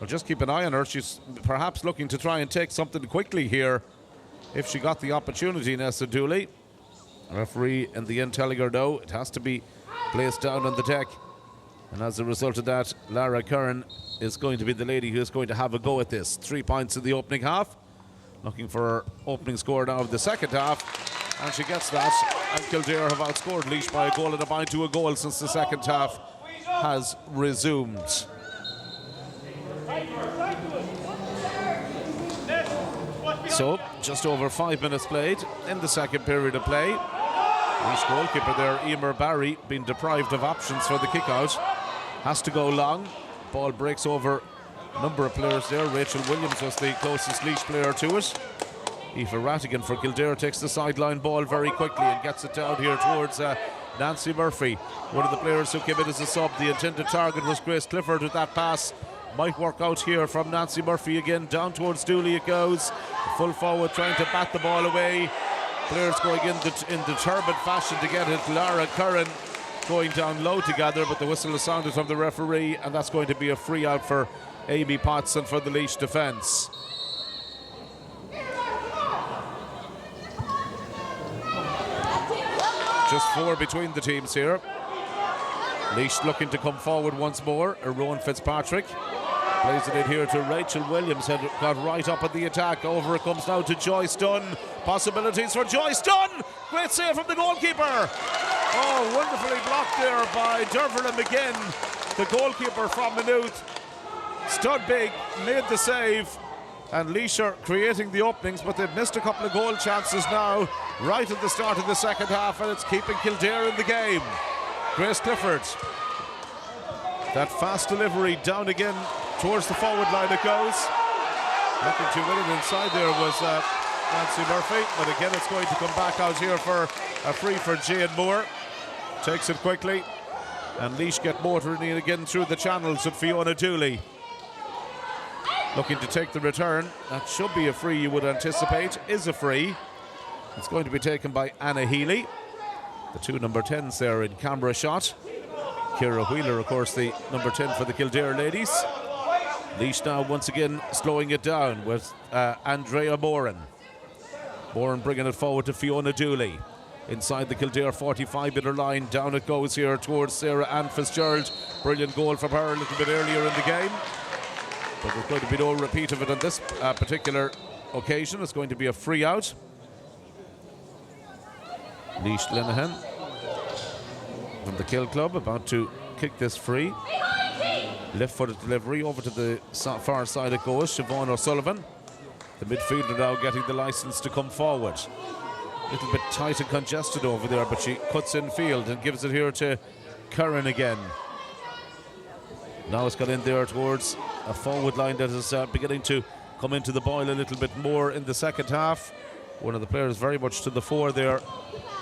Well, just keep an eye on her. She's perhaps looking to try and take something quickly here if she got the opportunity, Nessa Dooley. Referee in the end telling her no, it has to be placed down on the deck. And as a result of that, Lara Curran is going to be the lady who is going to have a go at this. 3 points in the opening half. Looking for her opening score now of the second half. And she gets that. And Kildare have outscored Laois by a goal and a point to a goal since the second half has resumed. So, just over 5 minutes played in the second period of play. Laois goalkeeper there, Emer Barry, being deprived of options for the kick-out. Has to go long. Ball breaks over a number of players there. Rachel Williams was the closest Laois player to it. Aoife Rattigan for Kildare takes the sideline ball very quickly and gets it down here towards Nancy Murphy, one of the players who came in as a sub. The intended target was Grace Clifford with that pass. Might work out here from Nancy Murphy again. Down towards Dooley it goes. Full forward trying to bat the ball away. Players going in determined fashion to get it. Lara Curran going down low together, but the whistle is sounded from the referee, and that's going to be a free out for Amy Potts and for the Laois defence. Just 4 between the teams here. Laois looking to come forward once more. Rowan Fitzpatrick plays it in here to Rachel Williams, had got right up at the attack. Over it comes now to Joyce Dunn. Possibilities for Joyce Dunn. Great save from the goalkeeper. Oh, wonderfully blocked there by Dervilla McGinn, the goalkeeper from Maynooth. Stood big, made the save, and Laois are creating the openings, but they've missed a couple of goal chances now right at the start of the second half, and it's keeping Kildare in the game. Grace Clifford, that fast delivery down again towards the forward line it goes. Looking to win it inside there was Nancy Murphy, but again it's going to come back out here for a free for Jane Moore. Takes it quickly, and Laois get motoring in again through the channels with Fiona Dooley. Looking to take the return. That should be a free, you would anticipate. Is a free. It's going to be taken by Anna Healy. The two number 10s there in camera shot. Ciara Wheeler, of course, the number 10 for the Kildare ladies. Laois now once again slowing it down with Andrea Moran. Moran bringing it forward to Fiona Dooley. Inside the Kildare 45-metre line. Down it goes here towards Sarah Ann Fitzgerald. Brilliant goal from her a little bit earlier in the game. But there's going to be no repeat of it on this particular occasion. It's going to be a free out. Laois Linehan from the Kill Club about to kick this free. Left-footed delivery over to the far side it goes. Siobhan O'Sullivan, the midfielder, now getting the licence to come forward. A little bit tight and congested over there, but she cuts in field and gives it here to Curran again. Now it's got in there towards a forward line that is beginning to come into the boil a little bit more in the second half. One of the players very much to the fore there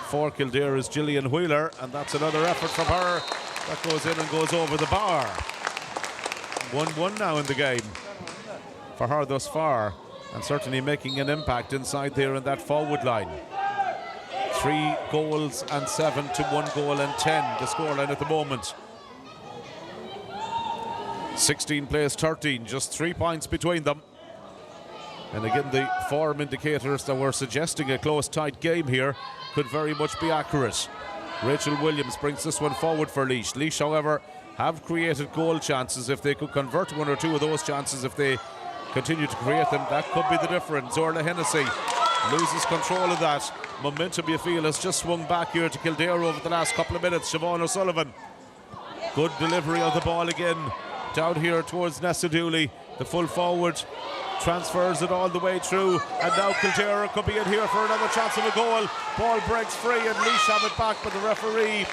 for Kildare is Gillian Wheeler, and that's another effort from her that goes in and goes over the bar. 1-1 now in the game for her thus far, and certainly making an impact inside there in that forward line. 3 goals and 7 to 1 goal and 10 the scoreline at the moment. 16 plays 13, just 3 points between them. And again, the form indicators that were suggesting a close, tight game here could very much be accurate. Rachel Williams brings this one forward for Laois. Laois, however, have created goal chances. If they could convert 1 or 2 of those chances, if they continue to create them, that could be the difference. Orla Hennessy loses control of that. Momentum, you feel, has just swung back here to Kildare over the last couple of minutes. Siobhan O'Sullivan, good delivery of the ball again. Down here towards Nessa Dooley, the full forward, transfers it all the way through, and now Kildare could be in here for another chance of a goal. Ball breaks free and Laois have it back, but the referee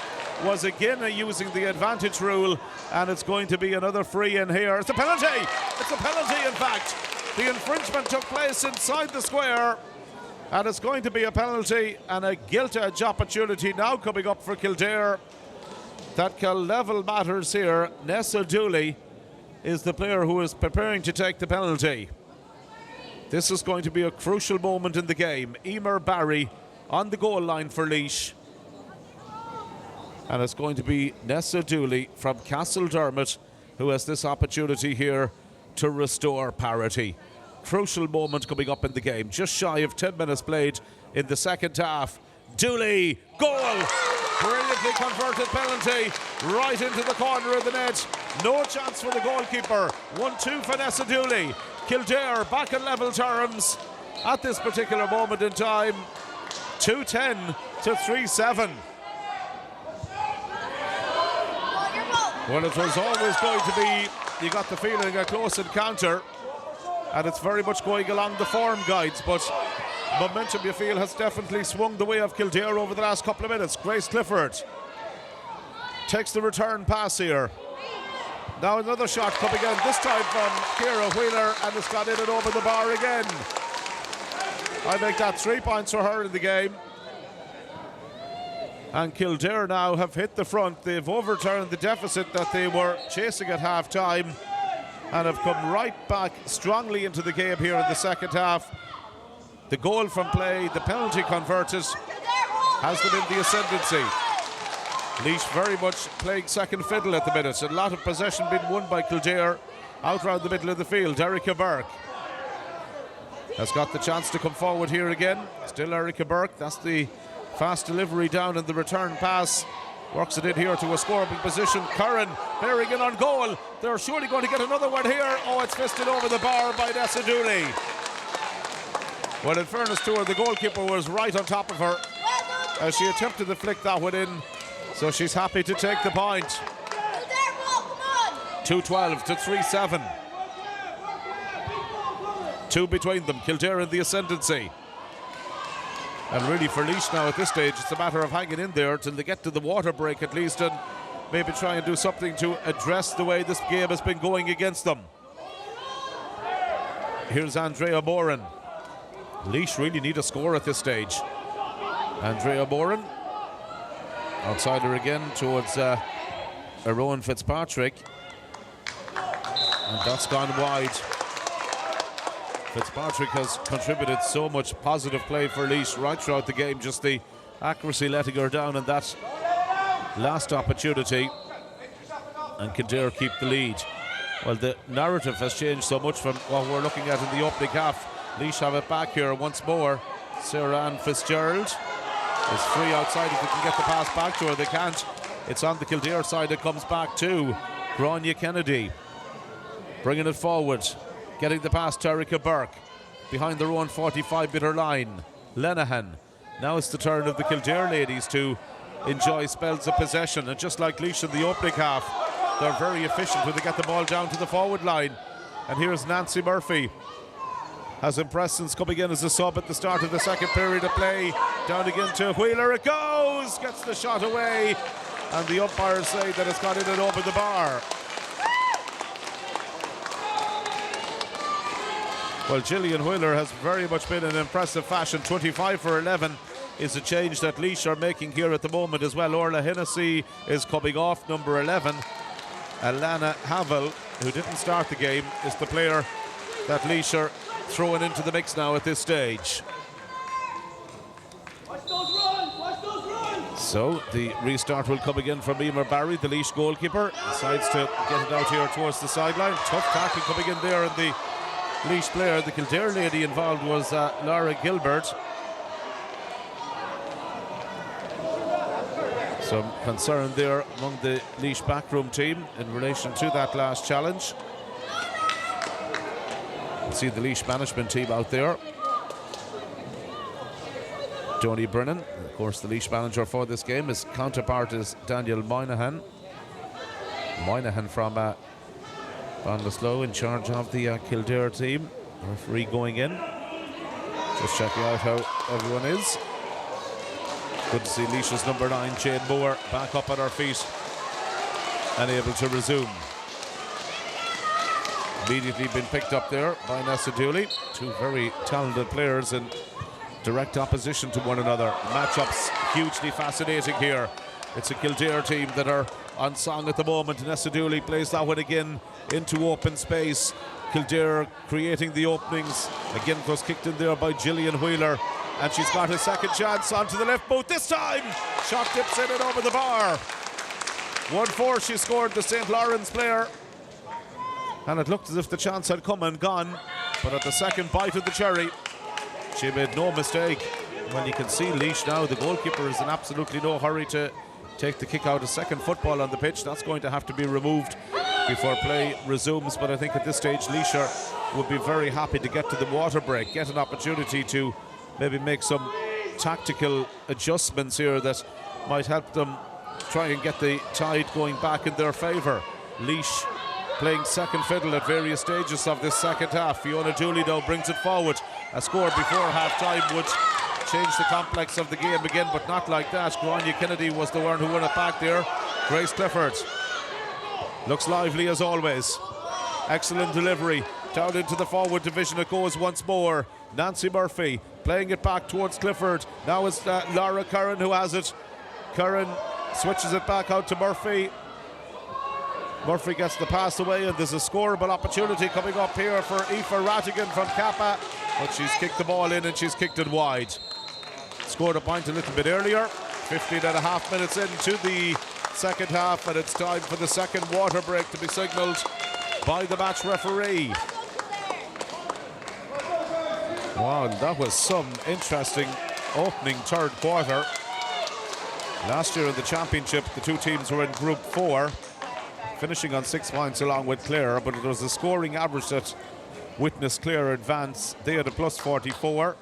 was again using the advantage rule, and it's going to be another free in here. It's a penalty! It's a penalty, in fact. The infringement took place inside the square, and it's going to be a penalty and a gilt-edge opportunity now coming up for Kildare that can level matters here. Nessa Dooley is the player who is preparing to take the penalty. This is going to be a crucial moment in the game. Emer Barry on the goal line for Laois. And it's going to be Nessa Dooley from Castledermot who has this opportunity here to restore parity. Crucial moment coming up in the game. Just shy of 10 minutes played in the second half. Dooley, goal! Brilliantly converted penalty right into the corner of the net. No chance for the goalkeeper. 1-2 for Nessa Dooley. Kildare back in level terms at this particular moment in time. 2-10 to 3-7. Well, it was always going to be you got the feeling a close encounter, and it's very much going along the form guides, but momentum, you feel, has definitely swung the way of Kildare over the last couple of minutes. Grace Clifford takes the return pass here. Now another shot coming in, this time from Ciara Wheeler, and it's got in and over the bar again. I make that 3 points for her in the game. And Kildare now have hit the front. They've overturned the deficit that they were chasing at half-time and have come right back strongly into the game here in the second half. The goal from play, the penalty converted, has them in the ascendancy. Laois very much playing second fiddle at the minute. A lot of possession being won by Kildare out around the middle of the field. Erica Burke has got the chance to come forward here again. Still Erica Burke. That's the fast delivery down in the return pass. Works it in here to a scoring position. Curran bearing in on goal. They're surely going to get another one here. Oh, it's fisted over the bar by Nessa Dooley. Well, in fairness to her, the goalkeeper was right on top of her as she attempted to flick that one in. So she's happy to take the point. 2-12 to 3-7. 2 between them. Kildare in the ascendancy. And really for Laois now at this stage, it's a matter of hanging in there till they get to the water break at least, and maybe try and do something to address the way this game has been going against them. Here's Andrea Moran. Laois really need a score at this stage. Andrea Moran. Outside her again towards Rowan Fitzpatrick. And that's gone wide. Fitzpatrick has contributed so much positive play for Laois right throughout the game. Just the accuracy letting her down in that last opportunity. And Kildare keep the lead. Well, the narrative has changed so much from what we're looking at in the opening half. Laois have it back here once more. Sarah Ann Fitzgerald is free outside. If they can get the pass back to her, they can't. It's on the Kildare side. It comes back to Grania Kennedy. Bringing it forward. Getting the pass to Erica Burke. Behind their own 45-metre line. Lenehan. Now it's the turn of the Kildare ladies to enjoy spells of possession. And just like Laois in the opening half, they're very efficient when they get the ball down to the forward line. And here's Nancy Murphy. Has impressed since coming in as a sub at the start of the second period of play. Down again to Wheeler, it goes! Gets the shot away, and the umpires say that it's got in and over the bar. Well, Gillian Wheeler has very much been in impressive fashion. 25 for 11 is a change that Laois are making here at the moment as well. Orla Hennessy is coming off, number 11. Alana Havel, who didn't start the game, is the player that Laois are throwing into the mix now at this stage. So the restart will come again from Emer Barry, the Laois goalkeeper. Decides to get it out here towards the sideline. Tough tackle coming in there, and the Laois player, the Kildare lady involved, was Laura Gilbert. Some concern there among the Laois backroom team in relation to that last challenge. See the Laois management team out there. Donnie Brennan, of course the Laois manager for this game. His counterpart is Daniel Moynihan. Moynihan from Ballinasloe in charge of the Kildare team. Referee going in. Just checking out how everyone is. Good to see Laois's number 9, Jane Moore, back up on her feet and able to resume. Immediately been picked up there by Nessa Dooley. Two very talented players in direct opposition to one another. Matchups hugely fascinating here. It's a Kildare team that are on song at the moment. Nessa Dooley plays that one again into open space. Kildare creating the openings. Again, it was kicked in there by Gillian Wheeler. And she's got a second chance onto the left boot this time. Shot dips in and over the bar. 1-4 she scored, the St. Lawrence player. And it looked as if the chance had come and gone, but at the second bite of the cherry, she made no mistake. Well, you can see Laois now, the goalkeeper is in absolutely no hurry to take the kick out. A second football on the pitch, that's going to have to be removed before play resumes. But I think at this stage, Laois would be very happy to get to the water break, get an opportunity to maybe make some tactical adjustments here that might help them try and get the tide going back in their favour. Laois playing second fiddle at various stages of this second half. Fiona Dooley though brings it forward. A score before half-time would change the complex of the game again, but not like that. Grania Kennedy was the one who won it back there. Grace Clifford looks lively as always. Excellent delivery. Down into the forward division it goes once more. Nancy Murphy playing it back towards Clifford. Now it's Laura Curran who has it. Curran switches it back out to Murphy. Murphy gets the pass away, and there's a scoreable opportunity coming up here for Aoife Rattigan from Kappa, but she's kicked the ball in and she's kicked it wide. Scored a point a little bit earlier. 15 and a half minutes into the second half, and it's time for the second water break to be signalled by the match referee. Wow, that was some interesting opening third quarter. Last year in the championship, the two teams were in Group 4, finishing on 6 points along with Clare, but it was the scoring average that witnessed Clare advance. They had a plus 44,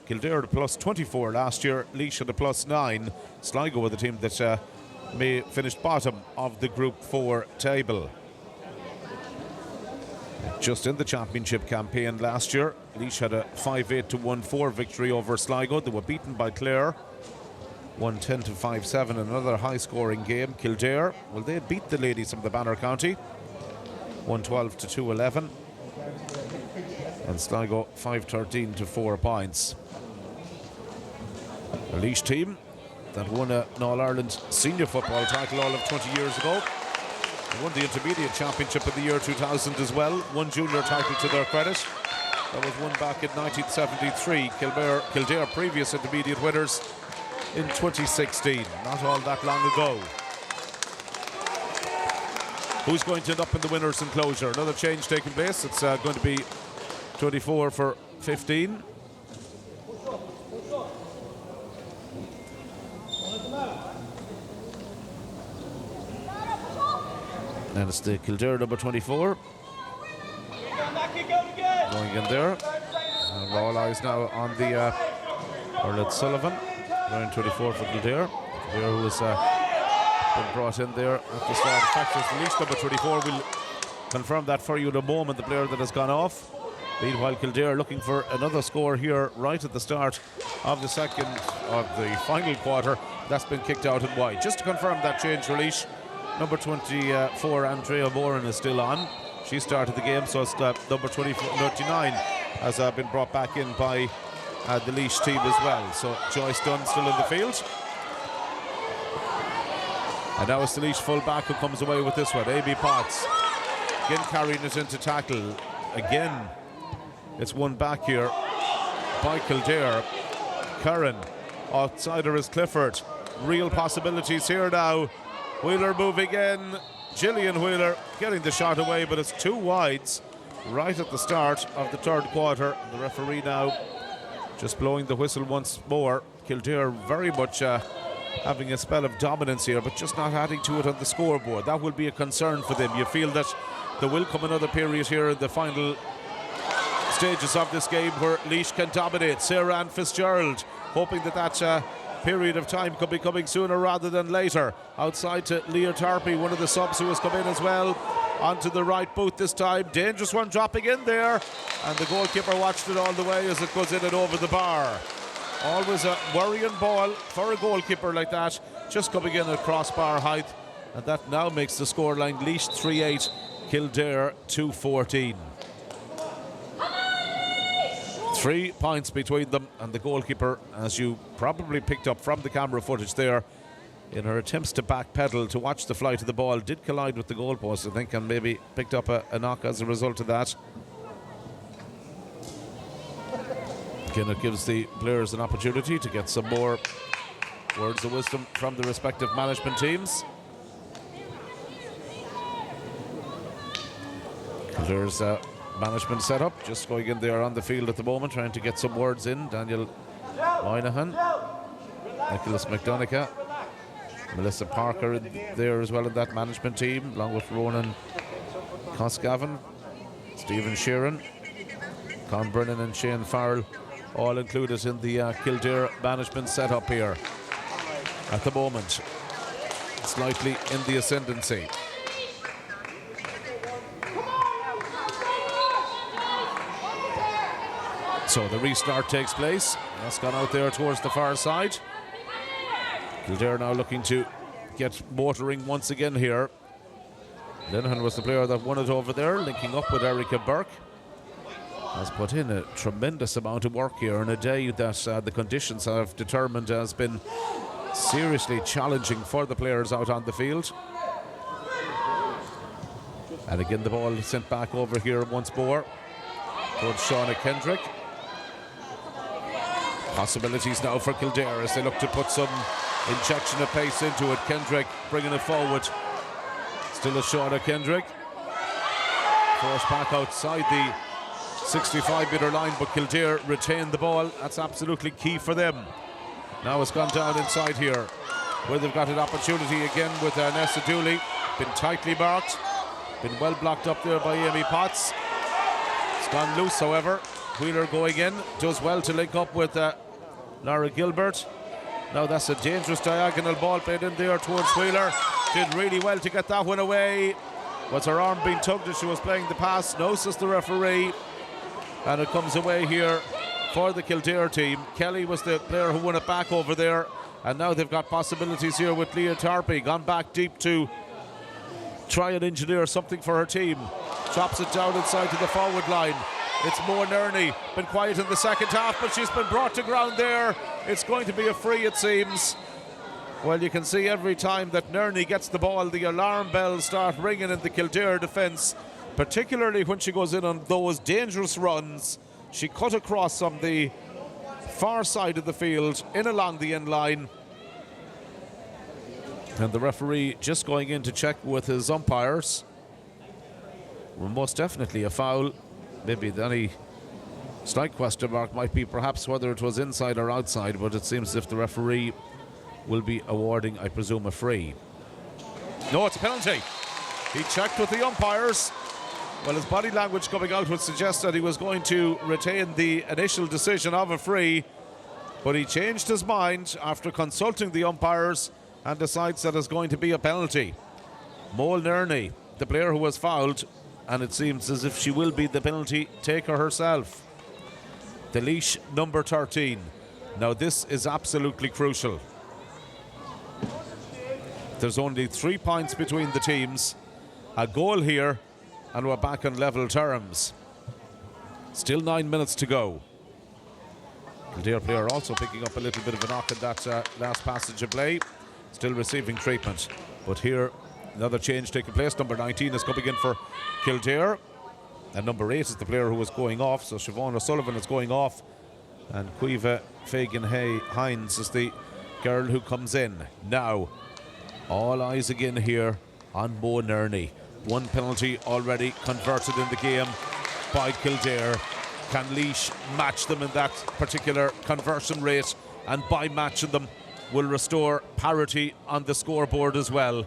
Kildare had a plus 24 last year, Laois had a plus 9. Sligo were the team that may finished bottom of the Group 4 table. Just in the championship campaign last year, Laois had a 5-8 to 1-4 victory over Sligo. They were beaten by Clare 110 to 5-7, another high-scoring game. Kildare, well, they beat the ladies from the Banner County 112 to 211, and Sligo 513 to 4 points. A Laois team that won an All-Ireland senior football title all of 20 years ago. They won the intermediate championship in the year 2000 as well. One junior title to their credit. That was won back in 1973. Kildare previous intermediate winners in 2016, not all that long ago. Who's going to end up in the winners' enclosure? Another change taking place. It's going to be 24 for 15. And it's the Kildare number 24 going in there. Laois now on the Orlid Sullivan, wearing 24 for Kildare. Kildare who has been brought in there at the start. In fact, it's the Laois number 24. We'll confirm that for you in a moment, the player that has gone off. Meanwhile, Kildare looking for another score here right at the start of the final quarter. That's been kicked out and wide. Just to confirm that change release, number 24, Andrea Moran, is still on. She started the game, so it's number 29 has been brought back in by the Laois team as well. So Joyce Dunn still in the field. And now it's the Laois full-back who comes away with this one. Amy Potts again carrying it into tackle. Again, it's won back here by Kildare. Curran, outsider is Clifford. Real possibilities here now. Wheeler moving in. Gillian Wheeler getting the shot away, but it's two wides right at the start of the third quarter. The referee now just blowing the whistle once more. Kildare very much having a spell of dominance here, but just not adding to it on the scoreboard. That will be a concern for them. You feel that there will come another period here in the final stages of this game where Laois can dominate. Sarah Ann Fitzgerald hoping that period of time could be coming sooner rather than later. Outside to Leah Tarpey, one of the subs who has come in as well. Onto the right boot this time. Dangerous one dropping in there. And the goalkeeper watched it all the way as it goes in and over the bar. Always a worrying ball for a goalkeeper like that. Just coming in at crossbar height. And that now makes the scoreline Laois 3-8, Kildare 2-14. 3 points between them, and the goalkeeper, as you probably picked up from the camera footage there, in her attempts to backpedal to watch the flight of the ball, did collide with the goalpost, I think, and maybe picked up a knock as a result of that. Again, it gives the players an opportunity to get some more words of wisdom from the respective management teams. There's management setup just going in there on the field at the moment, trying to get some words in. Daniel Moynihan, Nicholas McDonough, Melissa Parker in there as well in that management team, along with Ronan Cosgavin, Stephen Sheeran, Con Brennan and Shane Farrell, all included in the Kildare management setup here at the moment, slightly in the ascendancy. So the restart takes place. That's gone out there towards the far side. Kildare now looking to get motoring once again here. Linehan was the player that won it over there, linking up with Erica Burke. Has put in a tremendous amount of work here on a day that the conditions have determined has been seriously challenging for the players out on the field. And again the ball sent back over here once more towards Shauna Kendrick. Possibilities now for Kildare as they look to put some injection of pace into it. Kendrick bringing it forward. Still a Shauna Kendrick. Forced back outside the 65-metre line, but Kildare retained the ball. That's absolutely key for them. Now it's gone down inside here, where they've got an opportunity again with Nessa Dooley. Been tightly marked, been well blocked up there by Amy Potts. It's gone loose, however. Wheeler going in, does well to link up with Laura Gilbert. Now that's a dangerous diagonal ball played in there towards Wheeler. Did really well to get that one away. Was her arm being tugged as she was playing the pass? No, says the referee. And it comes away here for the Kildare team. Kelly was the player who won it back over there. And now they've got possibilities here with Leah Tarpey. Gone back deep to try and engineer something for her team. Drops it down inside to the forward line. It's Mo Nerney. Been quiet in the second half, but she's been brought to ground there. It's going to be a free, it seems. Well, you can see every time that Nerney gets the ball, the alarm bells start ringing in the Kildare defence, particularly when she goes in on those dangerous runs. She cut across on the far side of the field, in along the end line. And the referee just going in to check with his umpires. Well, most definitely a foul. Maybe the only slight question mark might be perhaps whether it was inside or outside, but it seems as if the referee will be awarding, I presume, a free. No, it's a penalty. He checked with the umpires. Well, his body language coming out would suggest that he was going to retain the initial decision of a free, but he changed his mind after consulting the umpires and decides that it's going to be a penalty. Mo Nerney, the player who was fouled, and it seems as if she will be the penalty taker herself. The leash number 13. Now this is absolutely crucial. There's only 3 points between the teams. A goal here and we're back on level terms. Still 9 minutes to go. Kildare player also picking up a little bit of a knock in that last passage of play. Still receiving treatment. But here another change taking place. Number 19 is coming in for Kildare. And number 8 is the player who was going off. So Siobhan O'Sullivan is going off. And Cueva Fagan-Hines is the girl who comes in. Now, all eyes again here on Mo Nerney. 1 penalty already converted in the game by Kildare. Can Laois match them in that particular conversion rate? And by matching them, will restore parity on the scoreboard as well.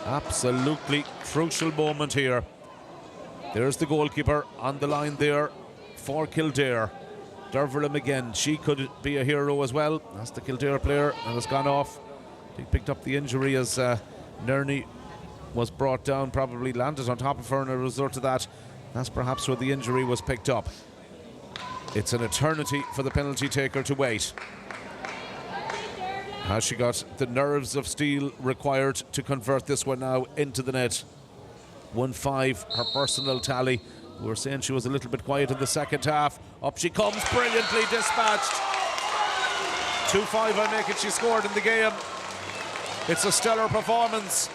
Absolutely crucial moment here. There's the goalkeeper on the line there for Kildare. Derverlam again, she could be a hero as well. That's the Kildare player and has gone off. He picked up the injury as Nerney was brought down, probably landed on top of her, and as a result of that, that's perhaps where the injury was picked up. It's an eternity for the penalty taker to wait. Has she got the nerves of steel required to convert this one now into the net? 1-5, her personal tally. We were saying she was a little bit quiet in the second half. Up she comes, brilliantly dispatched. 2-5, I make it, she scored in the game. It's a stellar performance.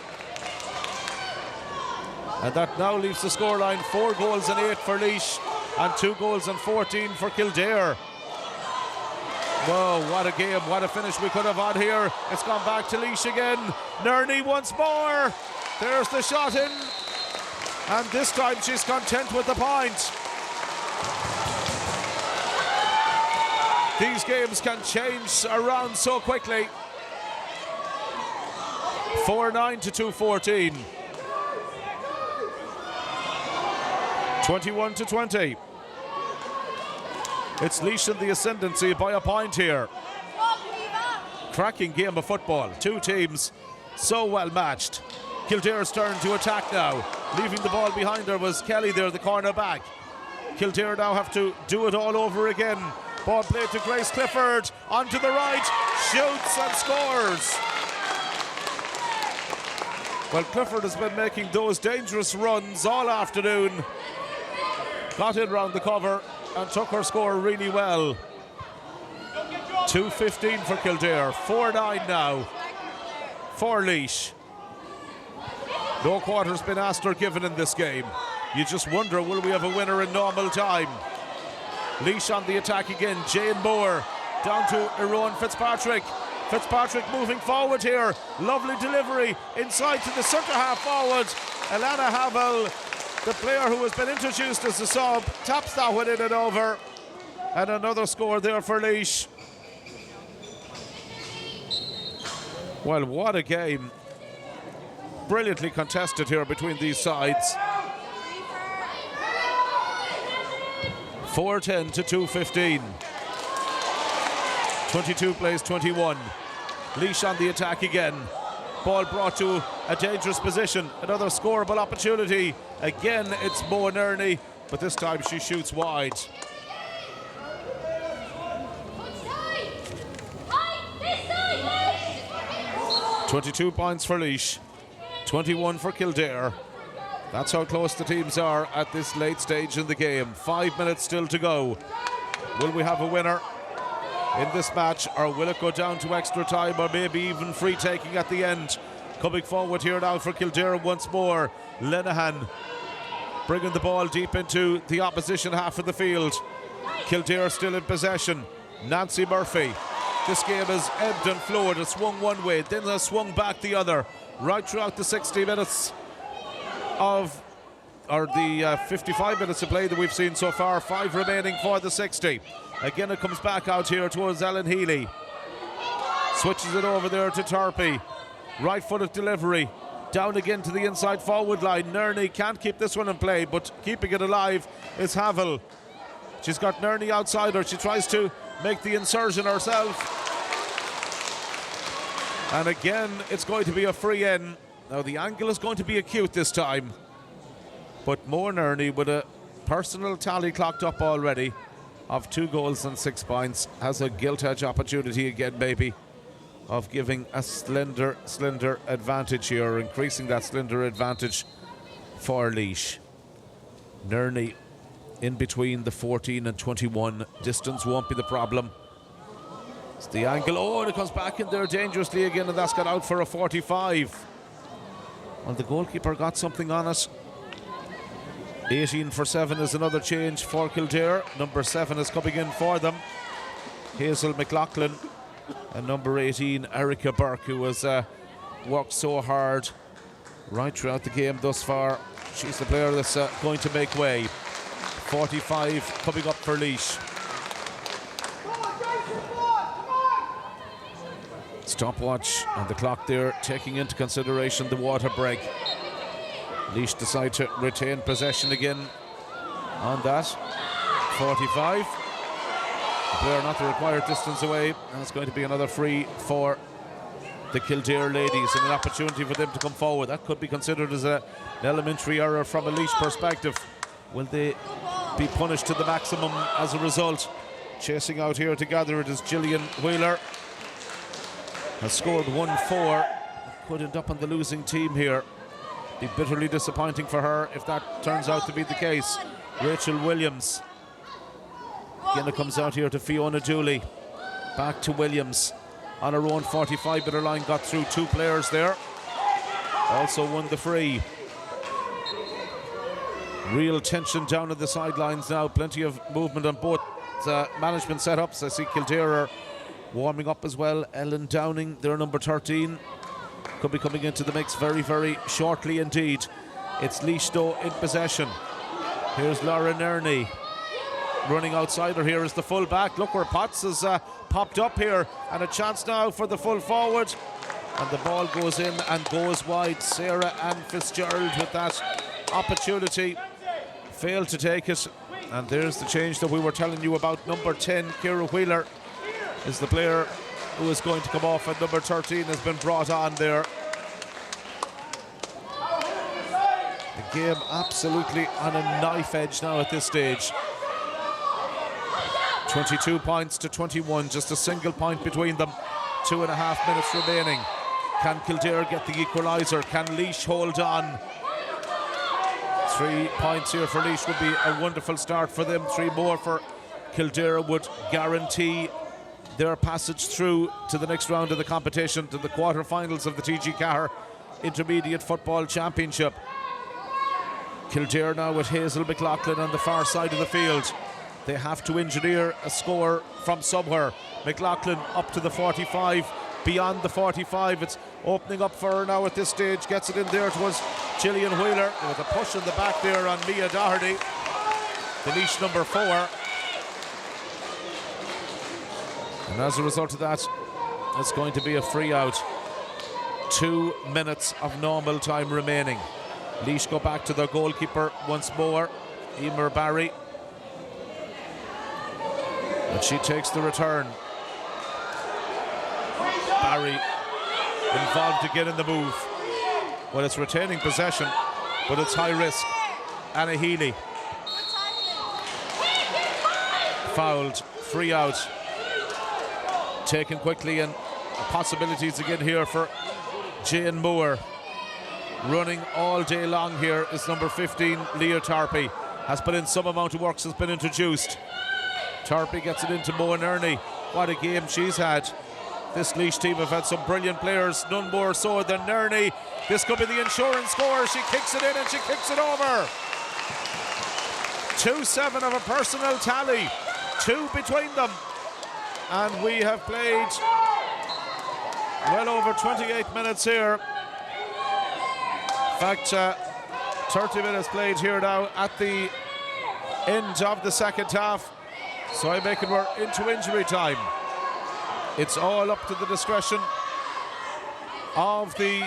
And that now leaves the scoreline 4 goals and 8 for Laois and 2 goals and 14 for Kildare. Whoa, what a game, what a finish we could have had here. It's gone back to Laois again. Nerney once more. There's the shot in. And this time she's content with the point. These games can change around so quickly. 4-9 to 2-14. 21 to 20. It's Laois in the ascendancy by a point here. Cracking game of football. 2 teams so well matched. Kildare's turn to attack now. Leaving the ball behind her was Kelly there, the corner back. Kildare now have to do it all over again. Ball played to Grace Clifford, onto the right, shoots and scores. Well, Clifford has been making those dangerous runs all afternoon. Got in round the cover and took her score really well. 2:15 for Kildare, 4-9 now for Laois. No quarter's been asked or given in this game. You just wonder, will we have a winner in normal time? Laois on the attack again. Jane Moore down to Eroan Fitzpatrick. Fitzpatrick moving forward here. Lovely delivery inside to the centre half forward. Alana Havel, the player who has been introduced as a sub, taps that one in and over. And another score there for Laois. Well, what a game. Brilliantly contested here between these sides. 4-10 to 2:15. 22 plays 21. Laois on the attack again. Ball brought to a dangerous position. Another scoreable opportunity. Again, it's Mo Nerney, but this time she shoots wide. "22 points for Laois, 21 for Kildare." That's how close the teams are at this late stage in the game. 5 minutes still to go. Will we have a winner in this match, or will it go down to extra time, or maybe even free taking at the end? Coming forward here now for Kildare once more. Lenehan bringing the ball deep into the opposition half of the field. Kildare still in possession. Nancy Murphy. This game has ebbed and flowed. It swung one way, then has swung back the other, right throughout the 60 minutes of, or the 55 minutes of play that we've seen so far. 5 remaining for the 60. Again, it comes back out here towards Ellen Healy. Switches it over there to Tarpey. Right-footed delivery. Down again to the inside forward line. Nerney can't keep this one in play, but keeping it alive is Havel. She's got Nerney outside her. She tries to make the insertion herself. And again, it's going to be a free in. Now, the angle is going to be acute this time. But Mo Nerney, with a personal tally clocked up already of 2 goals and 6 points, has a gilt edge opportunity again, maybe, of giving a slender advantage here, increasing that slender advantage for Laois. Nerney in between the 14 and 21. Distance won't be the problem. It's the angle. Oh, and it comes back in there dangerously again, and that's got out for a 45. Well, the goalkeeper got something on it. 18 for 7 is another change for Kildare. Number 7 is coming in for them. Hazel McLaughlin. And number 18, Erica Burke, who has worked so hard right throughout the game thus far. She's the player that's going to make way. 45 coming up for Laois. Stopwatch and the clock there, taking into consideration the water break. Laois decide to retain possession again on that. 45. The player not the required distance away, and it's going to be another free for the Kildare ladies, and an opportunity for them to come forward. That could be considered as an elementary error from a Laois perspective. Will they be punished to the maximum as a result? Chasing out here to gather it is Gillian Wheeler. Has scored 1-4. Could end up on the losing team here. Be bitterly disappointing for her if that turns out to be the case. Rachel Williams. Again, it comes out here to Fiona Dooley. Back to Williams on her own 45-metre line. Got through 2 players there. Also won the free. Real tension down at the sidelines now. Plenty of movement on both management setups. I see Kildare are warming up as well. Ellen Downing, their number 13, could be coming into the mix very, very shortly indeed. It's Laois though in possession. Here's Laura Nerney. Running outside her here is the full back. Look where Potts has popped up here, and a chance now for the full forward. And the ball goes in and goes wide. Sarah Ann Fitzgerald with that opportunity failed to take it. And there's the change that we were telling you about. Number 10, Ciara Wheeler, is the player who is going to come off, and number 13 has been brought on there. The game absolutely on a knife edge now at this stage. 22 points to 21, just a single point between them. 2.5 minutes remaining. Can Kildare get the equaliser? Can Laois hold on? 3 points here for Laois would be a wonderful start for them. 3 more for Kildare would guarantee their passage through to the next round of the competition, to the quarter-finals of the TG4 Intermediate Football Championship. Kildare now with Hazel McLaughlin on the far side of the field. They have to engineer a score from somewhere. McLaughlin up to the 45, beyond the 45. It's opening up for her now at this stage. Gets it in there towards Gillian Wheeler. There was a push in the back there on Mia Doherty, the Laois number 4. And as a result of that, it's going to be a free out. 2 minutes of normal time remaining. Laois go back to their goalkeeper once more, Emer Barry. And she takes the return. Barry involved again in the move. Well, it's retaining possession, but it's high risk. Anna Healy. Fouled, free out. Taken quickly, and possibilities again here for Jane Moore. Running all day long here is number 15, Leah Tarpey. Has put in some amount of work since been introduced. Tarpey gets it into Moa Nerney. What a game she's had. This Laois team have had some brilliant players, none more so than Nerney. This could be the insurance score. She kicks it in and she kicks it over. 2-7 of a personal tally. 2 between them. And we have played well over 28 minutes here. In fact, 30 minutes played here now at the end of the second half. So I make it we're into injury time. It's all up to the discretion of the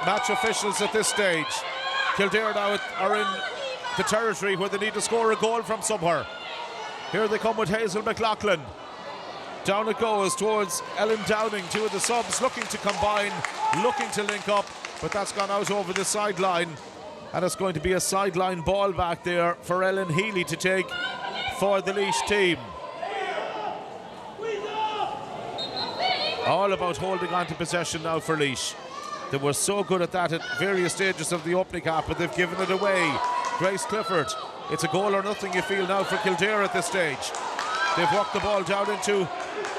match officials at this stage. Kildare now are in the territory where they need to score a goal from somewhere. Here they come with Hazel McLaughlin. Down it goes towards Ellen Downing, 2 of the subs looking to combine, looking to link up, but that's gone out over the sideline. And it's going to be a sideline ball back there for Ellen Healy to take for the Laois team. All about holding on to possession now for Laois. They were so good at that at various stages of the opening half, but they've given it away. Grace Clifford, it's a goal or nothing you feel now for Kildare at this stage. They've walked the ball down into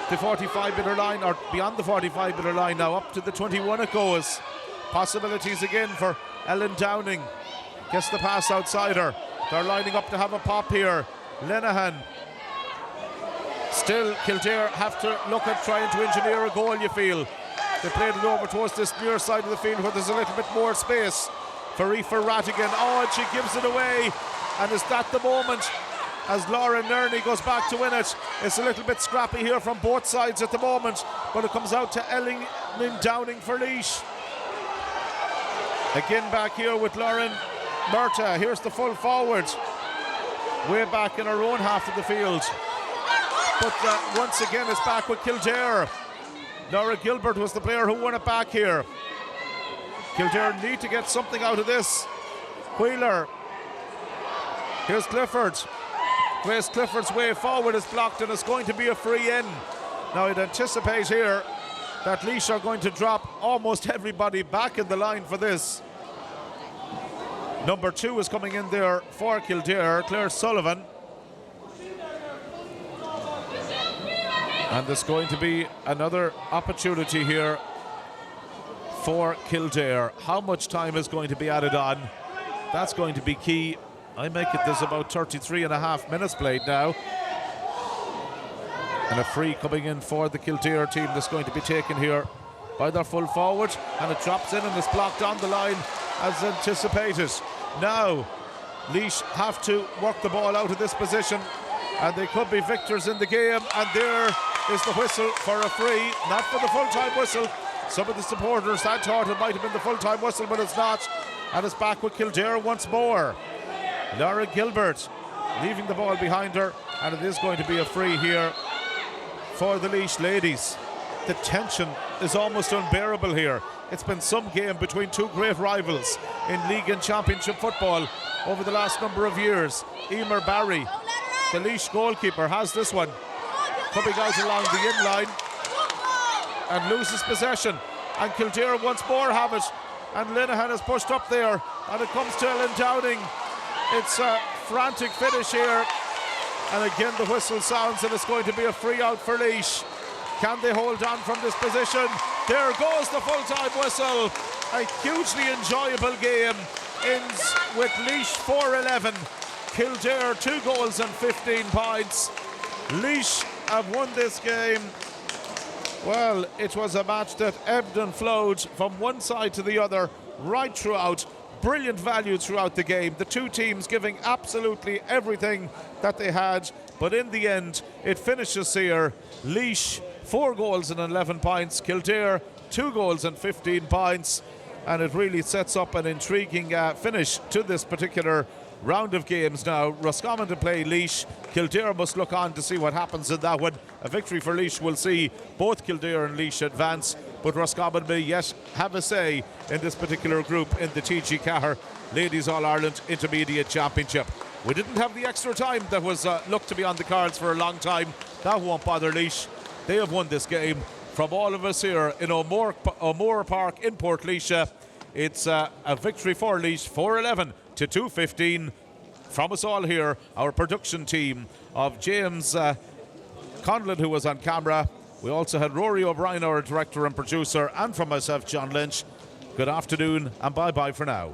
the 45-metre line, or beyond the 45-metre line now, up to the 21 it goes. Possibilities again for Ellen Downing. Gets the pass outside her. They're lining up to have a pop here. Lenehan. Still, Kildare have to look at trying to engineer a goal, you feel. They played it over towards this near side of the field where there's a little bit more space for Aoife Rattigan. Oh, and she gives it away. And is that the moment as Laura Nerney goes back to win it? It's a little bit scrappy here from both sides at the moment, but it comes out to Ellen Downing for Laois. Again back here with Lauren Murta. Here's the full forward. Way back in her own half of the field. But once again it's back with Kildare. Laura Gilbert was the player who won it back here. Kildare need to get something out of this. Wheeler. Here's Clifford. Grace Clifford's way forward is blocked and it's going to be a free in. Now I'd anticipate here that Laois are going to drop almost everybody back in the line for this. Number 2 is coming in there for Kildare, Claire Sullivan. And there's going to be another opportunity here for Kildare. How much time is going to be added on? That's going to be key. I make it there's about 33.5 minutes played now. And a free coming in for the Kildare team that's going to be taken here by their full forward. And it drops in and is blocked on the line as anticipated. Now, Laois have to work the ball out of this position. And they could be victors in the game. And there is the whistle for a free. Not for the full-time whistle. Some of the supporters had thought it might have been the full-time whistle, but it's not. And it's back with Kildare once more. Laura Gilbert leaving the ball behind her, and it is going to be a free here for the Laois ladies. The tension is almost unbearable here. It's been some game between two great rivals in league and championship football over the last number of years. Emer Barry, the Laois goalkeeper, has this one. coming out along the in-line and loses possession. And Kildare once more have it. And Linehan is pushed up there. And it comes to Ellen Downing. It's a frantic finish here. And again the whistle sounds and it's going to be a free out for Laois. Can they hold on from this position? There goes the full-time whistle. A hugely enjoyable game ends with Laois 4-11. Kildare 2 goals and 15 points. Laois have won this game. Well, it was a match that ebbed and flowed from one side to the other right throughout. Brilliant value throughout the game. The two teams giving absolutely everything that they had. But in the end, it finishes here. Laois 4 goals and 11 points. Kildare 2 goals and 15 points. And it really sets up an intriguing finish to this particular round of games now. Roscommon to play Laois. Kildare must look on to see what happens in that one. A victory for Laois will see both Kildare and Laois advance, but Roscommon may yet have a say in this particular group in the TG4 Ladies All-Ireland Intermediate Championship. We didn't have the extra time that was looked to be on the cards for a long time. That won't bother Laois. They have won this game. From all of us here in O'Moore Park in Portlaoise, it's a victory for Laois, 4-11 to 2-15. From us all here, our production team of James Conlon, who was on camera. We also had Rory O'Brien, our director and producer, and from myself, John Lynch. Good afternoon and bye-bye for now.